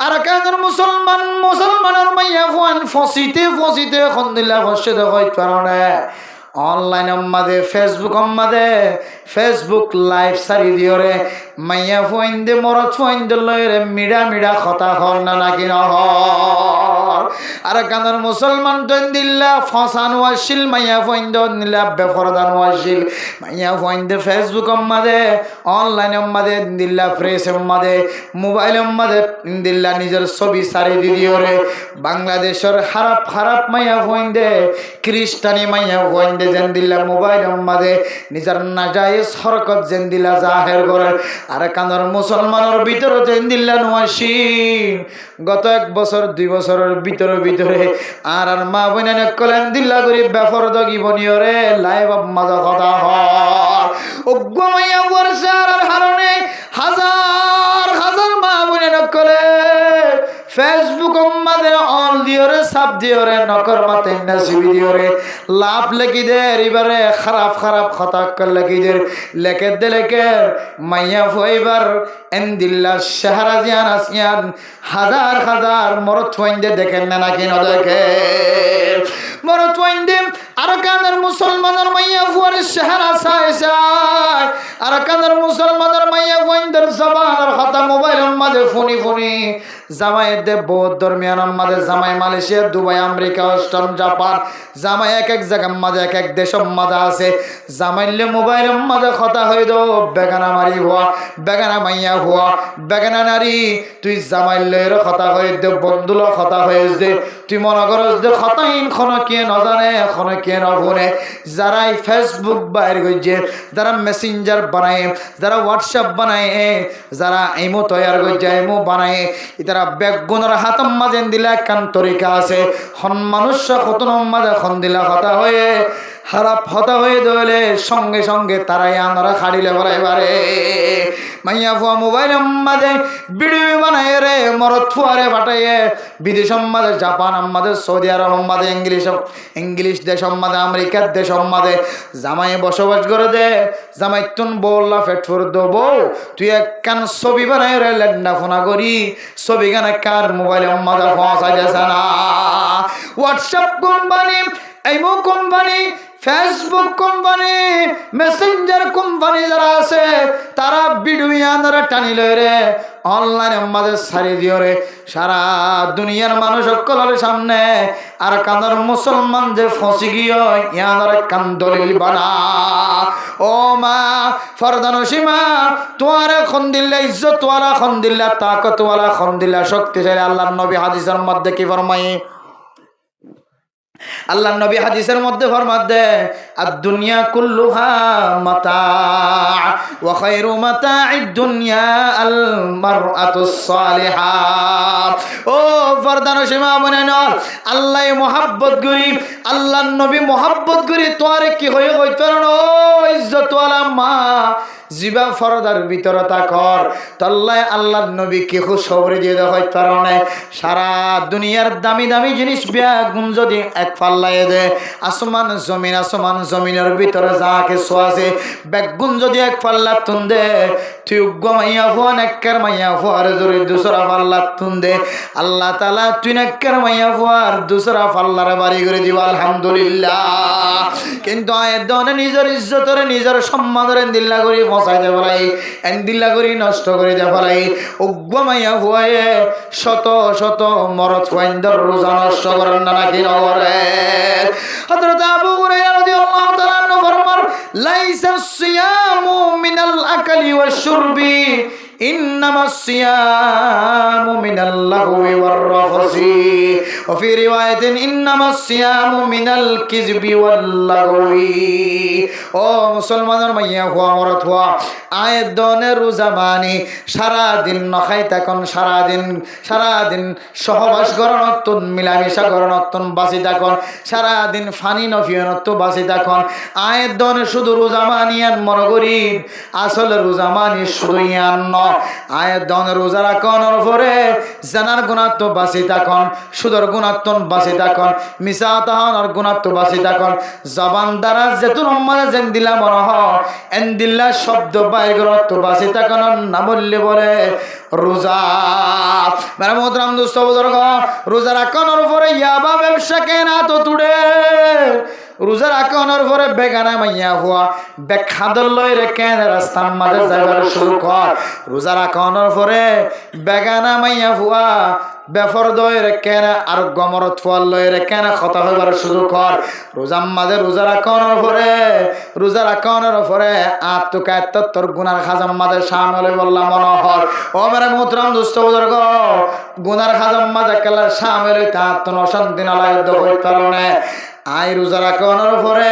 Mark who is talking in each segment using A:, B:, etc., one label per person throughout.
A: আর কাদের মুসলমানের মাইয়া ফুয়ান ফসিতে খন্দিল্লা ফসিতে হইতে পারে অনলাইন মাঝে ফেসবুক লাইভ সারি দিওরে মাইয়া ফুয়াইন্দে মরত ফুয়াইন্দে লয়রে মিডা কথা হল না নাকি নহর আর কানের মুসলমান দন দিল্লা ফসানো আসিল মাইয়া ফুয়াইন্দে নিলা বেফরদানো আসিল মাইয়া ফুয়াইন্দে ফেসবুক মাঝে অনলাইন মাঝে দিল্লা প্রেস মাঝে মোবাইল মাঝে দিল্লা নিজের ছবি সারি দিওরে বাংলাদেশের খারাপ মাইয়া ফুয়াইন্দে খ্রিস্টানি মাইয়া ফুয়াইন্দে যেন দিল্লা মোবাইল মাঝে নিজের নাজায়েজ হরকত যেন দিল্লা জাহের করে আর কানের মুসলমানের ভিতরে যেন দিল্লা নোয়াসি গত 1 বছর 2 বছরের ভিতরে আর মা বোনেন কলেন দিল্লা করি বেফরদ জীবনীয়রে লাইভ মাঝে কথা হয় উগ্রমাইয়া বর্ষার হারণে হাজার মা বোনেন কলে ফেসবুক মাঝে অল দিওরে সাপ দিওরে নকর মাতে নাসিবি দিওরে লাভ লেখি দে এবারে খারাপ কথা লেখি দে লেখে মাইয়া ফইবার এন্দিল্লা শাহরাজিয়ান আসিয়ান হাজার মরত ফইন্দে দেখেন না নাকি না দেখে মরত ফইন্দে আর কানের মুসলমানের মাইয়া ফুয়ার শাহরা সাই আর কানের মুসলমানের মাইয়া ফইন্দের জবানের কথা মোবাইলের মাঝে ফোনি জামাই দে বহুত দরমিয়ান মাঝে জামাই Malaysia Dubai America Australia Japan জামাই এক জায়গার মাঝে এক দেশের মাঝে আছে জামাইলে মোবাইলের মাঝে কথা হয়ে দো বেগানা মারি হওয়া বেগানা মাইয়া হওয়া বেগানা নারী তুই জামাইলের কথা হয়ে দে বন্ধুর কথা হয়ে দে তুই মনে করস দে খতাইন খন কে নজানে খন কে নভনে যারাই ফেসবুক বাইর গইছে যারা মেসেঞ্জার বানায় যারা হোয়াটসঅ্যাপ বানায় যারা ইমো তৈয়ার গইছে ইমো বানায় ইতারা বেগুনের হাতম মাঝে দিলা কান তরিকা আছে হন মানুষ কতন মাঝে খন দিলা কথা হয়ে খারাপ হতা হয়ে দলে সঙ্গে তারাই আনারা খাড়িলে বরাইবারে মাইয়া ফুয়া মোবাইল মাঝে ভিডিও বানায় রে মরত ফুয়ারে পাঠাইয়ে বিদেশ মাঝে জাপান মাঝে সৌদি আরব মাঝে ইংলিশ দেশ মাঝে আমেরিকার দেশ মাঝে জামাই বসবাস করে দে জামাই তুন বললা ফেটফুর দেবো তুই এক কান ছবি বানায় রে লেন্ডা ফোনা করি ছবি গানে কার মোবাইল মাঝে পৌঁছাই যাচ্ছে না WhatsApp company imo company Facebook company Messenger company যারা আছে তারা ভিডিওরা টানি লয় রে অনলাইনের মাঝে সারি দিও রে সারা দুনিয়ার মানুষ সকলের সামনে আর কানের মুসলমান যে ফসি গিয়ে ইয়ানোর কান দলিল বানা ও মা ফরদানসীমা তোমারে খন দিল্লা ইজ্জত ওয়ালা খন দিল্লা তাকত ওয়ালা খন দিল্লা শক্তিশালী আল্লাহর নবী হাদিসের মধ্যে কি ফরমায় আল্লাহ নবী হাদিসের মধ্যে ফরমাতে আদ-দুনিয়া কুল্লুহা মাতা ওয়া খায়রু মাতা'id দুনিয়া আল মারআতুস সালিহা ও ফরদানসীমা বলেন আল্লাহ মোহাব্বত করি আল্লাহর নবী মোহাব্বত করি তোরে কি হয়ে হইতো না ইজ্জত ওয়ালা মা জিবা ফরদার ভিতরে তাকর তল্লাই আল্লাহর নবী কি খুশখবরি দিয়ে দেখাই কারণে সারা দুনিয়ার দামি জিনিস বিয়া গুণ যদি এক পাল্লায় দে আসমান জমিনের ভিতরে যা কিছু আছে বেগুন যদি এক পাল্লা তুন দে তুই উগ্র মাইয়া ফুয়ান একের মাইয়া ফুয়ার জোরে দুসরা পাল্লা তুন দে আল্লাহ তাআলা তুই একের মাইয়া ফুয়ার দুসরা পাল্লার বাড়ি করে দিব আলহামদুলিল্লাহ কিন্তু আয়ের দনে নিজের ইজ্জতরে নিজের সম্মানরে দিল্লা করি ফসাইতে পারাই দিল্লা করি নষ্ট করে দে পারাই উগ্র মাইয়া ফুয়ায়ে শত মরদ ফাইন্দার রোজা নষ্ট করেন না নাকি নগরে হযরত আবু হুরায়রা রাদিয়াল্লাহু তাআলা আনহু ফরমান লাইসা সিয়ামু মিনাল আকলি ওয়াশ শুরবি ইন্নামাস সিয়ামু মিনাল লাগwi ওয়ার রাফসি ওয়া ফি রিওয়ায়াতিন ইন্নামাস সিয়ামু মিনাল কিযবি ওয়াল লাগwi ও মুসলমানের মাইয়া হুয়া মরদ হুয়া আয়ের দনে রোজা মানি সারা দিন নখাই থাকুন সারা দিন সহবাস করণত্তন মিলামিশা করণত্তন বাসি থাকুন সারা দিন ফানি নফিয়নত্ব বাসি থাকুন আয়ের দনে শুধু রোজা মানিয়ান মনে করি আসলে রোজা মানি শুধু ইয়ান আয়ের দনে রোজা রাখনের পরে জানার গুণাত্ম বাসি থাকুন সুদর গুণ গুণাত্তন বাঁচি থাকুন মিশা তাহানোর গুণাত্ম বাঁচি থাকুন জবান দ্বারা যেতুন উম্মাদে যেন দিলা মনে হয় এন দিল্লা শব্দ বাইর করত বাঁচি থাকুন না বললে বলে রোজা মেরা মোহতরম দোস্ত বুজুর্গ রোজা রাখানোর পরে ইয়াবা ব্যবসা কেনা তো তুড়ে রোজা রাখানোর পরে বেগানা মাইয়া হওয়া বেখাদল লই রে কেন রাস্তার মাঝে যাইবার শুরু কর রোজা রাখানোর পরে বেগানা মাইয়া হওয়া বেফর দই রে কেন আর গমরত ফল লই রে কেন কথা হইবার শুরু কর রোজার মাঝে রোজা রাখানোর পরে আত্মকায়ত্ত তোর গুনার খাজাম মাঝে সামলে বললাম মনোহর ও মেরে মোহতরম দুস্থ বুজুর্গ গুনার খাজাম মাঝে কেলার সামলে তা আত্মন অশান্তি নালায় দই কারণে আই রোজা রাখানোর পরে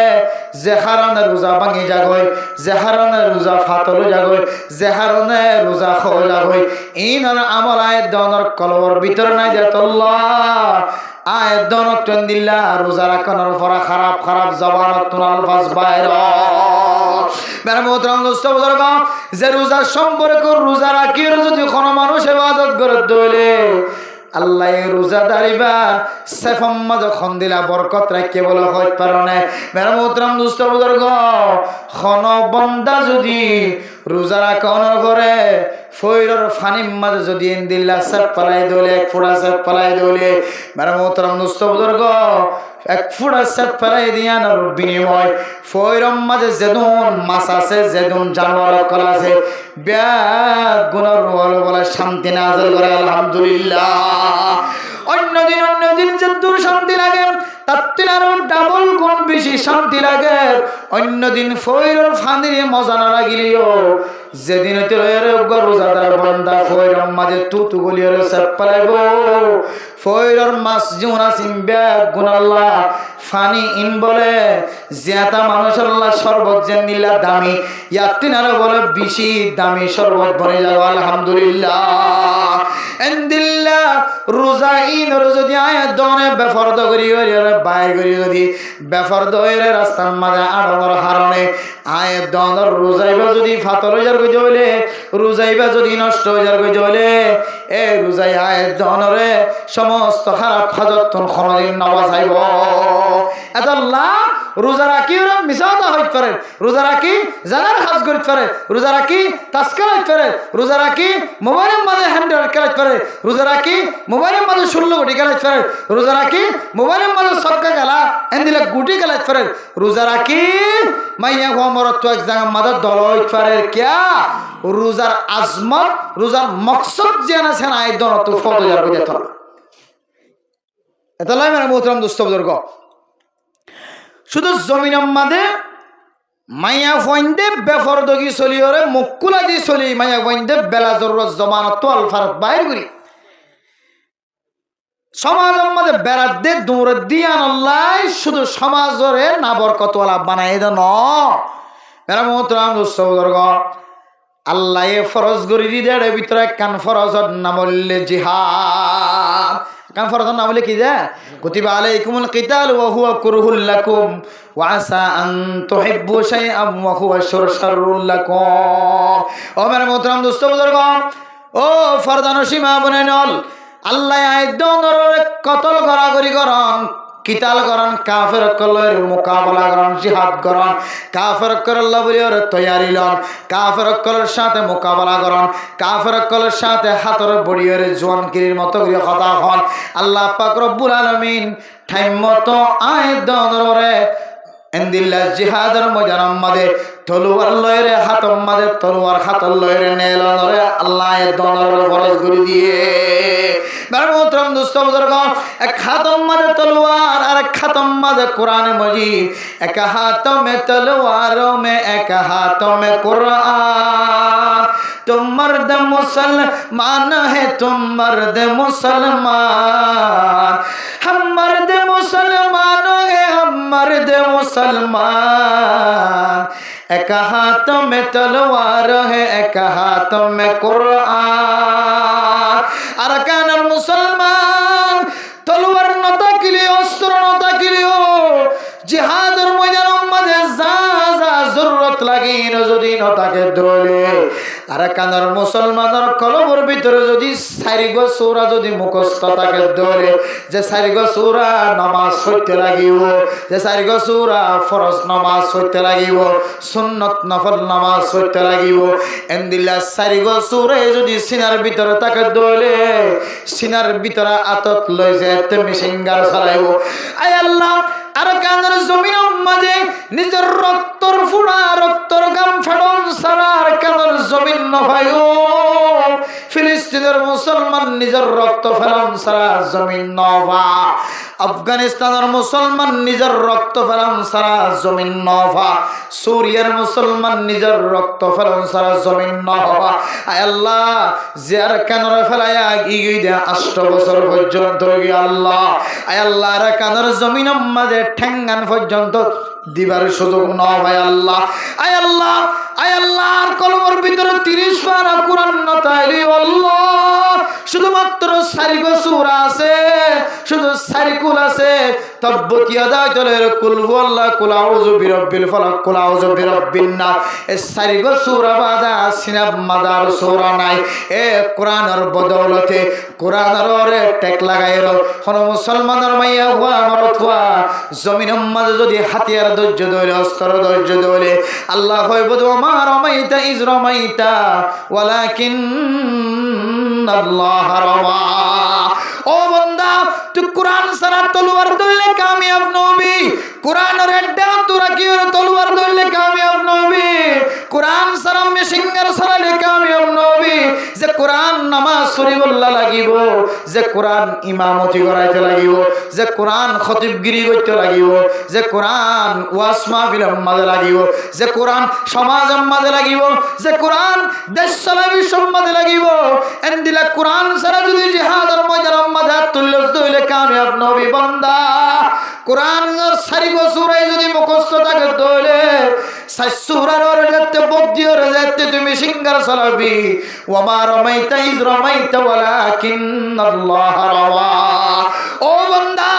A: যে হারণে রোজা ভাঙি যাগই যে হারণে রোজা ফাতল যাগই যে হারণে রোজা খোল যাগই ইনার আমল আয় দনর কলবর ভিতরে নাই যে তোল্লা আয় দনর টন দিল্লা রোজা রাখানোর পরে খারাপ খারাপ জবানত তুনাল ফাস বাইর মেরা মোহতরম দোস্ত বুজুর্গ যে রোজা সম্পর্ক রোজা রাখি যদি কোনো মানুষ ইবাদত করে দইলে আল্লাহ রোজাদারিবার সেফম্মা যখন দিলা বরকত রাখতে বলে হইতে পারে না মেরা মোহতরম দোস্ত বুজুর্গ খন বন্দা যদি রোজা রাখানোর পরে ফইরর ফানির মাঝে যদি দিল্লা সেফ পালাই দলে এক ফোড়া সেফ পালাই দলে মেরা মোহতরম দোস্ত বুজুর্গ এক ফুড়া সেফ পালাই দিয়ানোর বিনিময় ফইরম মাঝে যেদুন মাছ আছে যেদুন জানোয়ার কল আছে ব্যাগ গুণর বলে শান্তি নাযিল করে আলহামদুলিল্লাহ অন্যদিন যদ্দূর শান্তি লাগে তার থেকে আরো ডাবল গুণ বেশি শান্তি লাগে অন্যদিন ফইরর ফানির মজা না লাগিলেও যেদিন রোজাদার বন্দা ফইরর মাঝে তুতু গলিয়ে সেফ পালাইব ফইরর মাছ জীবন আসিম ব্যাগ গুণ আল্লাহ ফানি ইন বলে জিয়াতা মানুষের আল্লাহ শরবত যে নিলা দামি ইয়াতিন আরো বলে বেশি দামি শরবত বনে যাও আলহামদুলিল্লাহ এন্দিল্লা রোজা ইনর যদি আয় দনে বেফরদ করি বাইর করি যদি বেফরদ হইলে রাস্তার মাঝে আড়র হারণে আয় দনর রোজাইবা যদি ফাতর হইয়ার কই হইলে রোজাইবা যদি নষ্ট হইয়ার কই হইলে এ রোজাই আয় দনরে সমস্ত খারাপ হাজতন খনদিন নওয়া যাইব আল্লাহ রোজা রাখি ওরা মিসাওতা হইতে পারে রোজা রাখি জানার কাজ করতে পারে রোজা রাখি তাসকা হইতে পারে রোজা রাখি মোবাইলের মাঝে হ্যান্ডেল খেলাইতে পারে রোজা রাখি মোবাইলের মাঝে 16 কোটি খেলাইতে পারে রোজা রাখি মোবাইলের মাঝে সবকা খেলা এন্দিলে গুটি খেলাইতে পারে রোজা রাখি মাইয়া গোমরত তো এক জায়গা মাঝে দল হইতে পারে কিয়া রোজার আজমত রোজার মকসদ যেন আছে না এই দন তো ফটো যার কই দিত এটা লাই মেরা মোহতরম দোস্ত বুজুর্গ শুধু জমিনের মাঝে মাইয়া ফইন্দে বেফরদগি চলি ওরে মুকুলা দি চলি মাইয়া ফইন্দে বেলা জরুরত জমানত তো আলফারত বাইর করি সমাজের মাঝে বেড়াত দে দৌড় দিয়া নল্লাই শুধু সমাজরে না বরকতওয়ালা বানাই দেন মেরা মোহতরম দোস্ত বুজুর্গ আল্লাহ ফরজ গরি দিদের ভিতরে কান ফরজত নামলে জিহাদ কান ফরজত নামলে কি যে কুতিবা আলাইকুমুল কিতাল ওয়া হুয়া কুরহুল লাকুম ওয়া আসা আন তুহিব্বু শাইআন ওয়া হুয়া শাররুল লাকুম ও মেরা মোহতরম দোস্ত বুজুর্গ ও ফরদানো সীমা বনে নল আল্লাহ আইদনর কতল গড়াগড়ি করন কিতাল করন কাফের কলের মোকাবেলা করন জিহাদ করন কাফের কল্লা বলিওর তৈয়ারি লন কাফের কলের সাথে মোকাবেলা করন কাফের কলের সাথে হাতর বড়িওর জোয়ানকিরির মতো করে কথা হন আল্লাহ পাক রব্বুল আলামিন টাইম মতো আইদনরে এন্দিল্লা জিহাদের ময়দানের মাঝে তলোয়ার লয়রে হাতর মাঝে তলোয়ার হাতর লয়রে নেলনরে আল্লাহ দনর ফরজ করে দিয়ে মোহতরম দোস্ত বুজুর্গ এক হাতর মাঝে তলোয়ার আর এক হাতর মাঝে কোরআন মজিদ এক হাত মে তলোয়ার মে এক হাত মে কোরআন तुम मर्द मुसलमान है तुम मर्द मुसलमान हम मर्द मुसलमान है हम मर्द मुसलमान एक हाथ में तलवार है एक हाथ में कुरान अरकान मुसलमान तलवार न ताकिले अस्त्र न ताकिले जिहादर मैदान मध्य जा जा जरूरत लगी न যদি ন তাকে দলে আর কানার মুসলমানের কলমের ভিতরে যদি 4 গজ সূরা যদি মুখস্থ থাকে ধরে যে 4 গজ সূরা নামাজ পড়তে লাগিব, যে 4 গজ সূরা ফরজ নামাজ পড়তে লাগিব, সুন্নত নফল নামাজ পড়তে লাগিব, এন্দিল্লা 4 গজ সূরা যদি সিনার ভিতরে থাকে ধরে সিনার ভিতরে আতত লই যায় তুমি সিঙ্গার চালাইব। আয় আল্লাহ আর কানের জমিনের মাঝে নিজের রক্তর ফুড়া রক্তর গাম ফেডন সারার কানের জমিন নভাইও ফিলিস্তিনের মুসলমান নিজের রক্ত ফেলন সারা জমিন নভা, আফগানিস্তানের মুসলমান নিজের রক্ত ফেলন সারা জমিন নভা, সুরিয়ার মুসলমান নিজের রক্ত ফেলন সারা জমিন নভা। আয় আল্লাহ যার কানের ফেলাইয়া গিয়ে দেয়া 8 বছর পর্যন্ত আল্লাহ, আয় আল্লাহ আর কানের জমিনের মাঝে ঠেঙ্গান পর্যন্ত দিবার সুযোগ নয় আল্লাহ। আয় আল্লাহ, আয় আল্লাহর কলমের ভিতরে 30 পারা কোরআন না তাইলে আল্লাহ শুধুমাত্র 4 গজ সূরা আছে, শুধু 4 কুল আছে, তাব্বাত ইয়াদা চলের কুল হুয়াল্লাহ কুল আউযু বিরাব্বিল ফালাক কুল আউযু বিরাব্বিন নাস, এই 4 গজ সূরা বাদা সিনাব মাদার সূরা নাই। এ কোরআনের বদৌলতে কোরআনের ওরে টেক লাগাইর কোন মুসলমানের মাইয়া হুয়া মরত হুয়া জমিনের মাঝে যদি হাতিয়ার ধৈর্য ধরে অস্ত্র ধৈর্য ধরে আল্লাহ কইব মা রামাইতা ইজ রামাইতা ওয়ালাকিন আল্লাহ রামা। ও বান্দা তুই কোরআন ছাড়া তলোয়ার ধরলে কামিয়াব নবি, কোরআনের এড্ডা তোরা কি তলোয়ার ধরলে কামিয়াব নবি, কোরআন ছাড়া মেশিঙ্গার ছাড়ালে কামিয়াব নবি। যে কোরআন নামাজ শরীফুল্লাহ লাগিব, যে কোরআন ইমামতি করাইতে লাগিব, যে কোরআন খতিবগিরি করতে লাগিব, যে কোরআন ওয়াজ মাহফিলের মাঝে লাগিব, যে কোরআন সমাজের মাঝে লাগিব, যে কোরআন দেশ চালাবি মাঝে লাগিব। এন্দিলা কোরআন ছাড়া যদি জিহাদের ময়দানের মাঝে তুল্য হইলে কামিয়াব নবী বান্দা। কোরআন 4 গজ সূরা যদি মুখস্থ থাকে তাহলে 4 সূরার ওরে যেতে বদ্দি ওরে যেতে তুমি সিঙ্গার চালাবি। ওয়া মা রামাইতা ইজ রামাইতা ওয়ালাকিন্নাল্লাহ রামা। ও বান্দা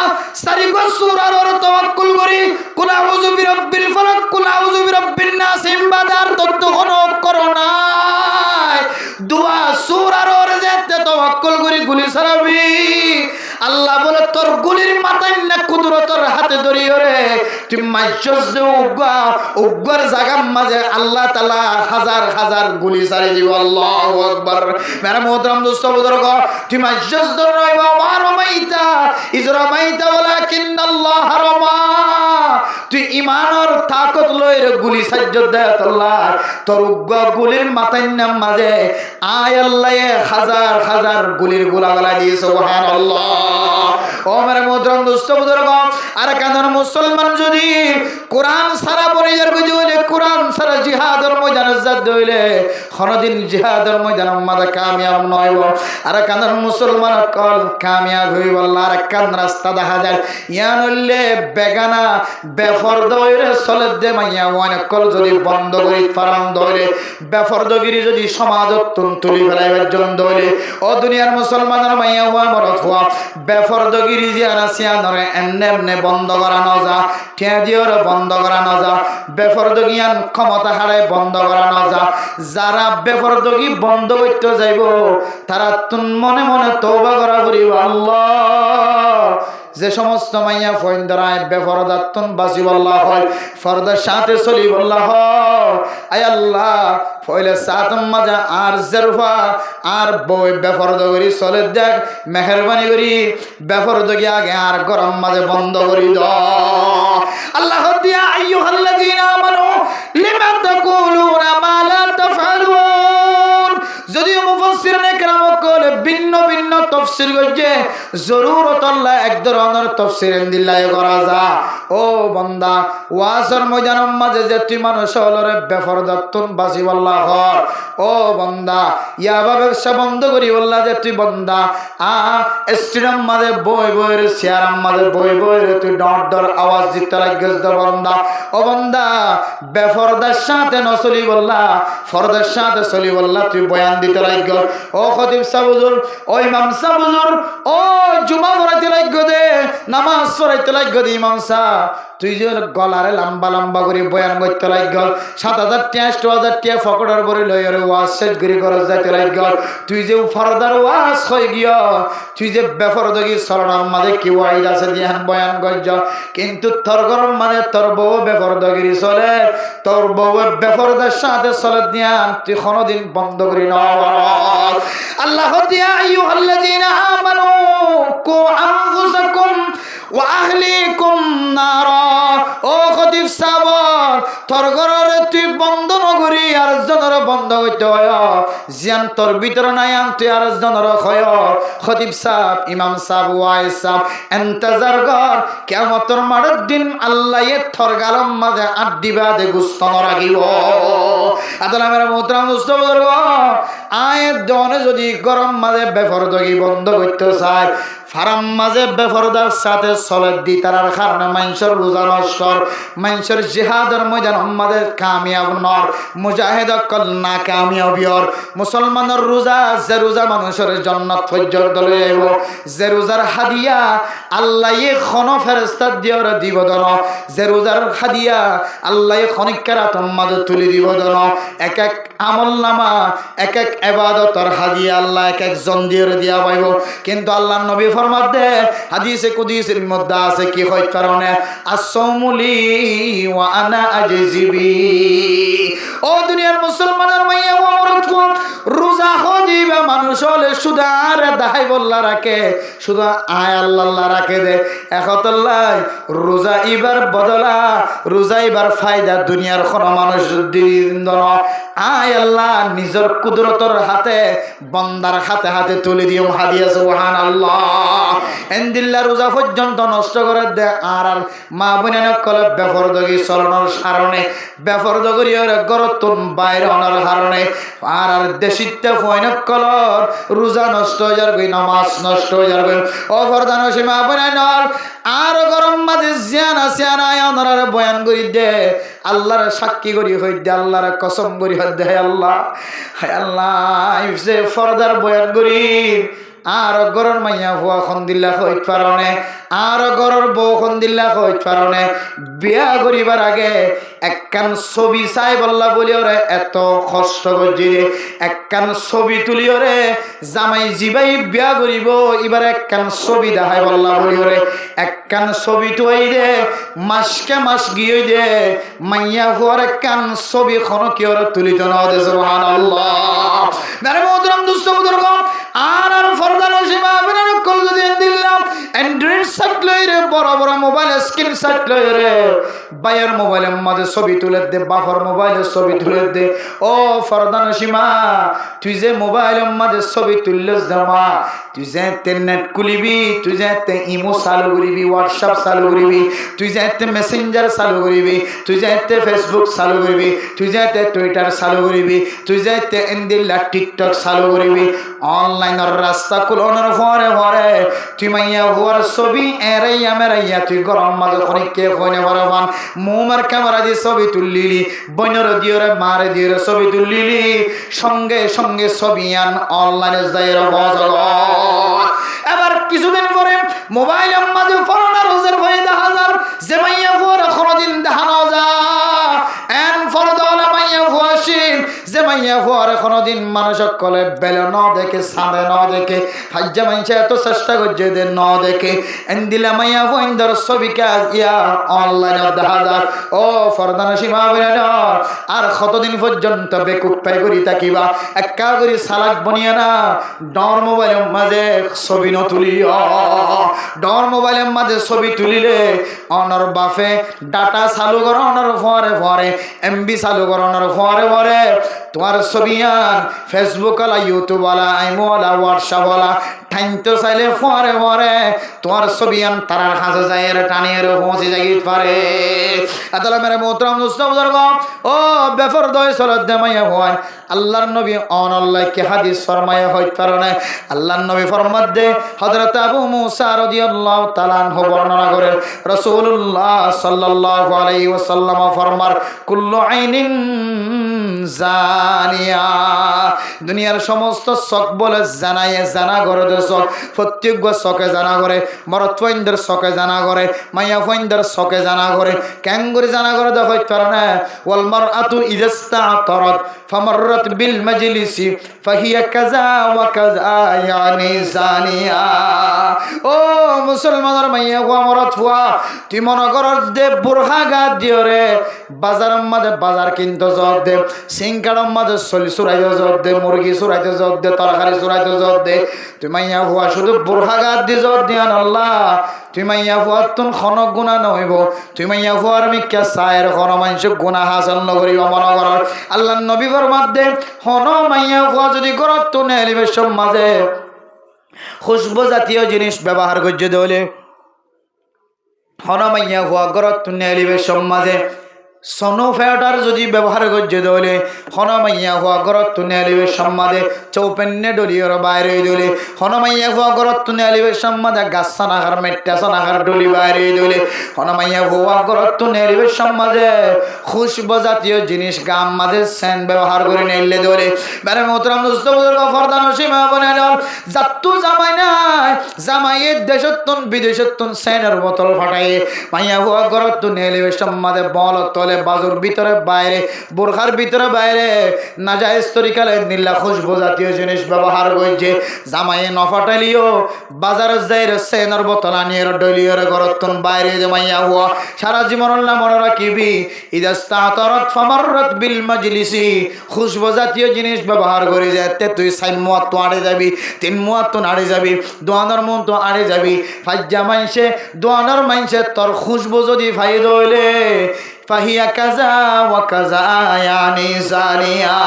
A: 4 গজ সূরার ওরে তাওয়াক্কুল করি কুল আউযু বিরাব্বিল ফালাক কুল আউযু বিরাব্বিন নাস ইবাদার ততক্ষণ করো না। দুয়া সূরার ওরে যেতে তাওয়াক্কুল করি গুলি চালাবি। আল্লাহ বলে তোর গুলির মাথায় না কুদরতের হাতে ধরি ওরে তুই মাইজস দে উগ্র জায়গার মাঝে আল্লাহ তাআলা হাজার হাজার গুলি চালাই দিব। আল্লাহু আকবার। মেরা মোহতরম দোস্ত বুজুর্গ তুই মাইজস দে রইবা মারমাইতা ইজরামাইতা ওয়ালাকিন্নাল্লাহ রামা। তুই ঈমানের তাকত লইরে গুলি সাজ্জত দে আল্লাহ তোর উগ্র গুলির মাথায় না মাঝে আয় আল্লাহ হাজার হাজার গুলির গোলা গলা দিয়ে সুবহানাল্লাহ। ও মেরা মোহতরম দোস্ত বুজুর্গ আর কানের মুসলমান যদি কোরআন সারা পরিবার বুঝি হইলে কোরআন সারা জিহাদের ময়দানে যাত হইলে কোনদিন জিহাদের ময়দানের মাঝে কামিয়াব নয়ব। আর কানের মুসলমান কল কামিয়াব হইব আল্লাহ। আর কান রাস্তা দেখা যায় ইয়ান হইলে বেগানা বেফরদ হইরে চলে দে মাইয়া ওয়ান কল যদি বন্ধ করি ফারাম ধরে বেফরদগিরি যদি সমাজত তুলি ফেলাইবার জন্য ধরে ও দুনিয়ার মুসলমানের মাইয়া ওয়া মরত হওয়া বেফরদগিরি যে আর আসিয়া ধরে এমনে এমনে বন্ধ করানো যা ঠেয়া দিয়েও বন্ধ করানো যা বেফরদগিয়ান ক্ষমতা হারায় বন্ধ করানো যা। যারা বেফরদগি বন্ধ করতে যাইব তারা তুন মনে মনে তওবা করা করিব আল্লাহ। যে সমস্ত মাইয়া ফোন ধরায় বেফরদাত্তন বাসিব আল্লাহ হয় ফরদার সাথে চলিব আল্লাহ। আয় আল্লাহ ফইলে সাতম মাজা আর জরফা আর বই বেফরদ করি চলে দেখ মেহরবানি করি বেফরদগি আগে আর গরম মাঝে বন্ধ করি দ আল্লাহ দিয়া আইয়ুহাল্লাযীনা আমানু লিমা তাকুলুনা মা লা তাফআলুন। যদিও মুফাসসিরিনে কেরাম কলে ভিন্ন ভিন্ন তাফসীর করছে জরুরত আল্লাহ এক ধরনের তাফসীর দিল্লায় করা যা। ও বান্দা ওয়াজের ময়দানের মাঝে যে তুই মানুষ হলরে বেফরদাত্তন বাসিব আল্লাহ হর। ও বান্দা ইয়াবা ব্যবসা বন্ধ করি বললা যে তুই বান্দা স্টেডিয়াম মাঝে বই বইয়ের চেয়ারাম মাঝে বই বইয়ের তুই ডর ডর আওয়াজ দিতে লাগিস দ বান্দা। ও বান্দা বেফরদার সাথে নচলি বললা ফরদার সাথে চলি বললা তুই বয়ান দিতে লাগ। ও খতিব সাহেব হুজুর ও ইমাম সাহেব হুজুর ও জুমা পড়াইতে লাগ দে নামাজ পড়াইতে লাগ দে ইমাম সাহেব তুই যে গলারে লম্বা লম্বা করে বয়ান করতে লাগল 7,000 টাকা 8,000 টাকা ফকড়ার পরে লই আর ওয়াজ শেষ করে খরচ যাইতে লাগল তুই যে ফরদার ওয়াজ হয়ে গিয়া তুই যে বেফরদগি চলনার মাঝে কি ওয়াইদ আছে দিয়ান বয়ান গজ্জ কিন্তু তোর ঘর মানে তোর বউ বেফরদগিরি চলে তোর বউ বেফরদার সাথে চলে দিয়ান তুই কোনদিন বন্ধ করি না আল্লাহ দিয়া আইয়ুহাল্লাযীনা আমানু কু আনফুসাকুম ওয়া আহলিকুম নারা ও খতিব সাহেব তোর ঘরে তুই বন্ধ নগরী আর জনের বন্ধ হইতে হয় জিয়ান তোর ভিতর নাই আন তুই আর জনের হয় খতিব সাহেব ইমাম সাহেব ওয়াইজ সাহেব ইন্তজার কর কিয়ামতের মাঠের দিন আল্লাহ এ তোর গালম মাঝে আড্ডি বাদে গুস্ত রাখিব আদলা মেরা মোহতারাম দোস্ত বুজুর্গ আয়াত দনে যদি গরম মাঝে বেফরদগি বন্ধ করতে চায় ফারাম মাঝে বেফরদার সাথে চলে দি তার কারণে মানুষের রোজা নষ্ট মানুষের জিহাদের ময়দান আমাদের কামিয়াব নর মুজাহিদ কল না কামিয়াবিয়র মুসলমানের রোজা যে রোজা মানুষের জান্নাত পর্যন্ত লয়ে আইব যে রোজার হাদিয়া আল্লাহ খন ফেরেশতা দিয়র দিব দন যে রোজার হাদিয়া আল্লাহ খনিকারা তোমাদের তুলি দিব দন এক এক আমলনামা এক এক ইবাদতের হাদিয়া আল্লাহ এক এক জন দিয়র দিয়া পাইব কিন্তু আল্লাহর নবী ফরমাতে হাদিসে কুদসির মধ্যে আছে কি হয় কারণে আসসামুলি ওয়া আনা আজজিবি ও দুনিয়ার মুসলমানের মাইয়া ও মরদ রোজা হদিবা মানুষ হলে সুদার দাই বল্লা রাখে শুধু আয় আল্লাহ রাখে দে একতল্লাহ রোজা ইবার বদলা রোজা ইবার ফায়দা দুনিয়ার কোন মানুষ দিন আয় আল্লাহ নিজের কুদরতর হাতে বন্দার হাতে হাতে তুলে দিও হাদিয়া সুবহানাল্লাহ এন্দিল্লা রোজা পর্যন্ত নষ্ট করে দে আর মা বোনের কলে বেফরদগি চলনের কারণে বেফরদগির গরতুন বাইরে অনার কারণে আর দেশিতে ফয়নক কলর রোজা নষ্ট হয়ে যাবে নামাজ নষ্ট হয়ে যাবে ও ফরদান সীমা বোনের আর গরম মাঝে জিয়ানা সিয়ানা অনার বয়ান করি দে আল্লাহর সাক্ষী করি হই দে আল্লাহর কসম করি হই দে আল্লাহ হায় আল্লাহ ইফসে ফরদার বয়ান করি আর গরর মাইয়া ভুয়া খন্দিল্লা হইত পারনে আর গরর বউ খন্দিল্লা হইত পারনে বিয়া করিবার আগে একখান ছবি চাই বললা বলি ওরে এত কষ্ট করছি রে একখান ছবি তুলি ওরে জামাই জিবাই বিয়া করিব এবার একখান ছবি দেখাই বললা বলি ওরে একখান ছবি তুই দে মাসকে মাস গিয়ে দে মাইয়া ভুয়ার একখান ছবি খন কি ওরে তুলিত না দে সুবহানাল্লাহ মেরে মোহতরম দুস্থ বুজুর্গ আর ফরদান সীমা বিনা কল যদি দিলাম অ্যান্ড্রয়েড সেট লই রে বড় বড় মোবাইল স্ক্রিন সেট লই রে বাইয়ের মোবাইলের মধ্যে ছবি তুলে দে বাফর মোবাইলের ছবি তুলে দে ও ফরদান সীমা তুই যে মোবাইলের মধ্যে ছবি তুললে জামা তুই যে নেট খুলিবি তুই যে ইমো চালু করিবি হোয়াটসঅ্যাপ চালু করিবি তুই যে মেসেঞ্জার চালু করিবি তুই যে ফেসবুক চালু করিবি তুই যে টুইটার চালু করিবি তুই যে এন্দিল্লা টিকটক চালু করিবি অনলাইনের রাস্তা কুলনের পরে পরে তুই মাইয়া হওয়ার ছবি এরাইয়া মেরাইয়া তুই গরম মাঝে খনিকে কইনে ভরবান মোমার ক্যামেরা দিয়ে ছবি তুললিলি বইনের দিওরে মারে দিওরে ছবি তুললিলি সঙ্গে সঙ্গে ছবি আন অনলাইনে যাই এবার কিছুদিন পরে মোবাইলের মাঝে ফরনা রোজের ভয়ে দেখা যার যে মাইয়া হওয়ার কোনোদিন দেখানো যা এন ফরদাওয়ালা মাইয়া হওয়াসিন যে মাইয়া হওয়ার কোনোদিন মানুষ কলে বেলে ন দেখে সাঁদে ন দেখে হাজ্জা মাইছে এত চেষ্টা করছে যে ন দেখে এন্দিলা মাইয়া বইন্দর ছবিকা ইয়া অনলাইনে দেখা যার ও ফরদান সীমা বেলেন আর কতদিন পর্যন্ত বেকুপ্পাই করি থাকিবা একা করি সালাক বনিয়া না ডর মোবাইলের মাঝে ছবি ন তুলিও ডর মোবাইলের মাঝে ছবি তুলিলে অনর বাফে ডাটা চালু করো অনর ফরে ফরে এমবি চালু করো অনর ফরে ফরে তোমার ছবি আন ফেসবুক ওলা ইউটিউব ওলা আইমো ওলা হোয়াটসঅ্যাপ ওলা ঠাইতো চাইলে ফরে ফরে তোমার ছবি আন তারার হাজে যায় টানিয়ে পৌঁছে যাই পারে আদালা মেরে মোহতরম দোস্ত বুজুর্গ ও বেফরদয় সলত দেমাইয়া হওয়ান আল্লাহর নবী অনল্লাহকে হাদিস ফরমায়া হইত কারণে আল্লাহর নবী ফরমাত দে হযরত আবু মুসা রাদিয়াল্লাহু তাআলা আনহু বর্ণনা করেন রাসূলুল্লাহ সাল্লাল্লাহু আলাইহি ওয়াসাল্লাম ফরমার কুল্লু আইনিন জানিয়া দুনিয়ার সমস্ত শখ বলে জানাইয়ে জানা করে দে শখ প্রত্যেক শখে জানা করে মরত ফইন্দের শখে জানা করে মাইয়া ফইন্দের শখে জানা করে ক্যাঙ্গুরি জানা করে দেখো কারণে ওয়াল মারআতু ইদাস্তাতরাত ফামাররাত বিল মাজলিসি ফাহিয়া কাযা ওয়া কাযা ইয়ানি জানিয়া ও মুসলমানের মাইয়া গো মরত ফুয়া তুই মনে করস দে বুরহা গা দিও রে বাজারের মাঝে বাজার কিনতে জব দে সিংকাড়ের মাঝে চলি চুরাইতে জব দে মুরগি চুরাইতে জব দে তরকারি চুরাইতে জব দে তুই মাইয়া ফুয়া শুধু বুরহা গা দি জব দিয়ান আল্লাহ তুই মাইয়া ফুয়ার তুন খনক গুণা নহইব তুই মাইয়া ফুয়ার মিক্কা চায়ের খন মানুষ গুণা হাসল নকরিব মনে কর আল্লাহ নবী ফরমাত দে হন মাইয়া ফুয়া যদি করত তো নেলিবের মাঝে খুশবু জাতীয় জিনিস ব্যবহার করছে দলে হন মাইয়া ফুয়া করত তো নেলিবের মাঝে সনো ফেটার যদি ব্যবহার করছে দলে হনমাইয়া হওয়া গরত নেলিবে সম্মাদে চৌপেন্নে ডলিওর বাইরে দলে হনমাইয়া হওয়া গরত নেলিবে সম্মাদে গাছানাহার মেট্টাছানাহার ডলি বাইরে দলে হনমাইয়া হওয়া গরত নেলিবে সম্মাদে খুশবু জাতীয় জিনিস গাম মাঝে সেন ব্যবহার করে নেলে দলে বেরে মোহতরাম দোস্ত বুজুর্গ ফরদান সীমা বনে দল জাত্তু জামাই নাই জামাইয়ের দেশত্তন বিদেশত্তন সেনের বোতল ফাটাইয়ে মাইয়া হওয়া গরত নেলিবে সম্মাদে বল তলে বাজুর ভিতরে বাইরে বোরখার ভিতরে বাইরে নাজায়েজ তরিকালে নীলা খুশবু জাতীয় জিনিস ব্যবহার করছে জামাইয়ে নফাটালিও বাজারে যাই সেনের বোতল আনিয়ে ডলিওর গরতন বাইরে জামাইয়া হুয়া সারা জীবন মনে রাখিবি ইদাস্তাতরাত ফামাররাত বিল মাজলিসি খুশবু জাতীয় জিনিস ব্যবহার করে যেতে তুই সাইন মুয়াত তো আড়ে যাবি তিন মুয়াত তো আড়ে যাবি দোয়ানোর মন তো আড়ে যাবি ফাজ্জা মাইনসে দোয়ানোর মাইনসে তোর খুশবু যদি ফাইদ হইলে ফাহিয়া কাজা ওয়া কাজা ইয়ানি জানিয়া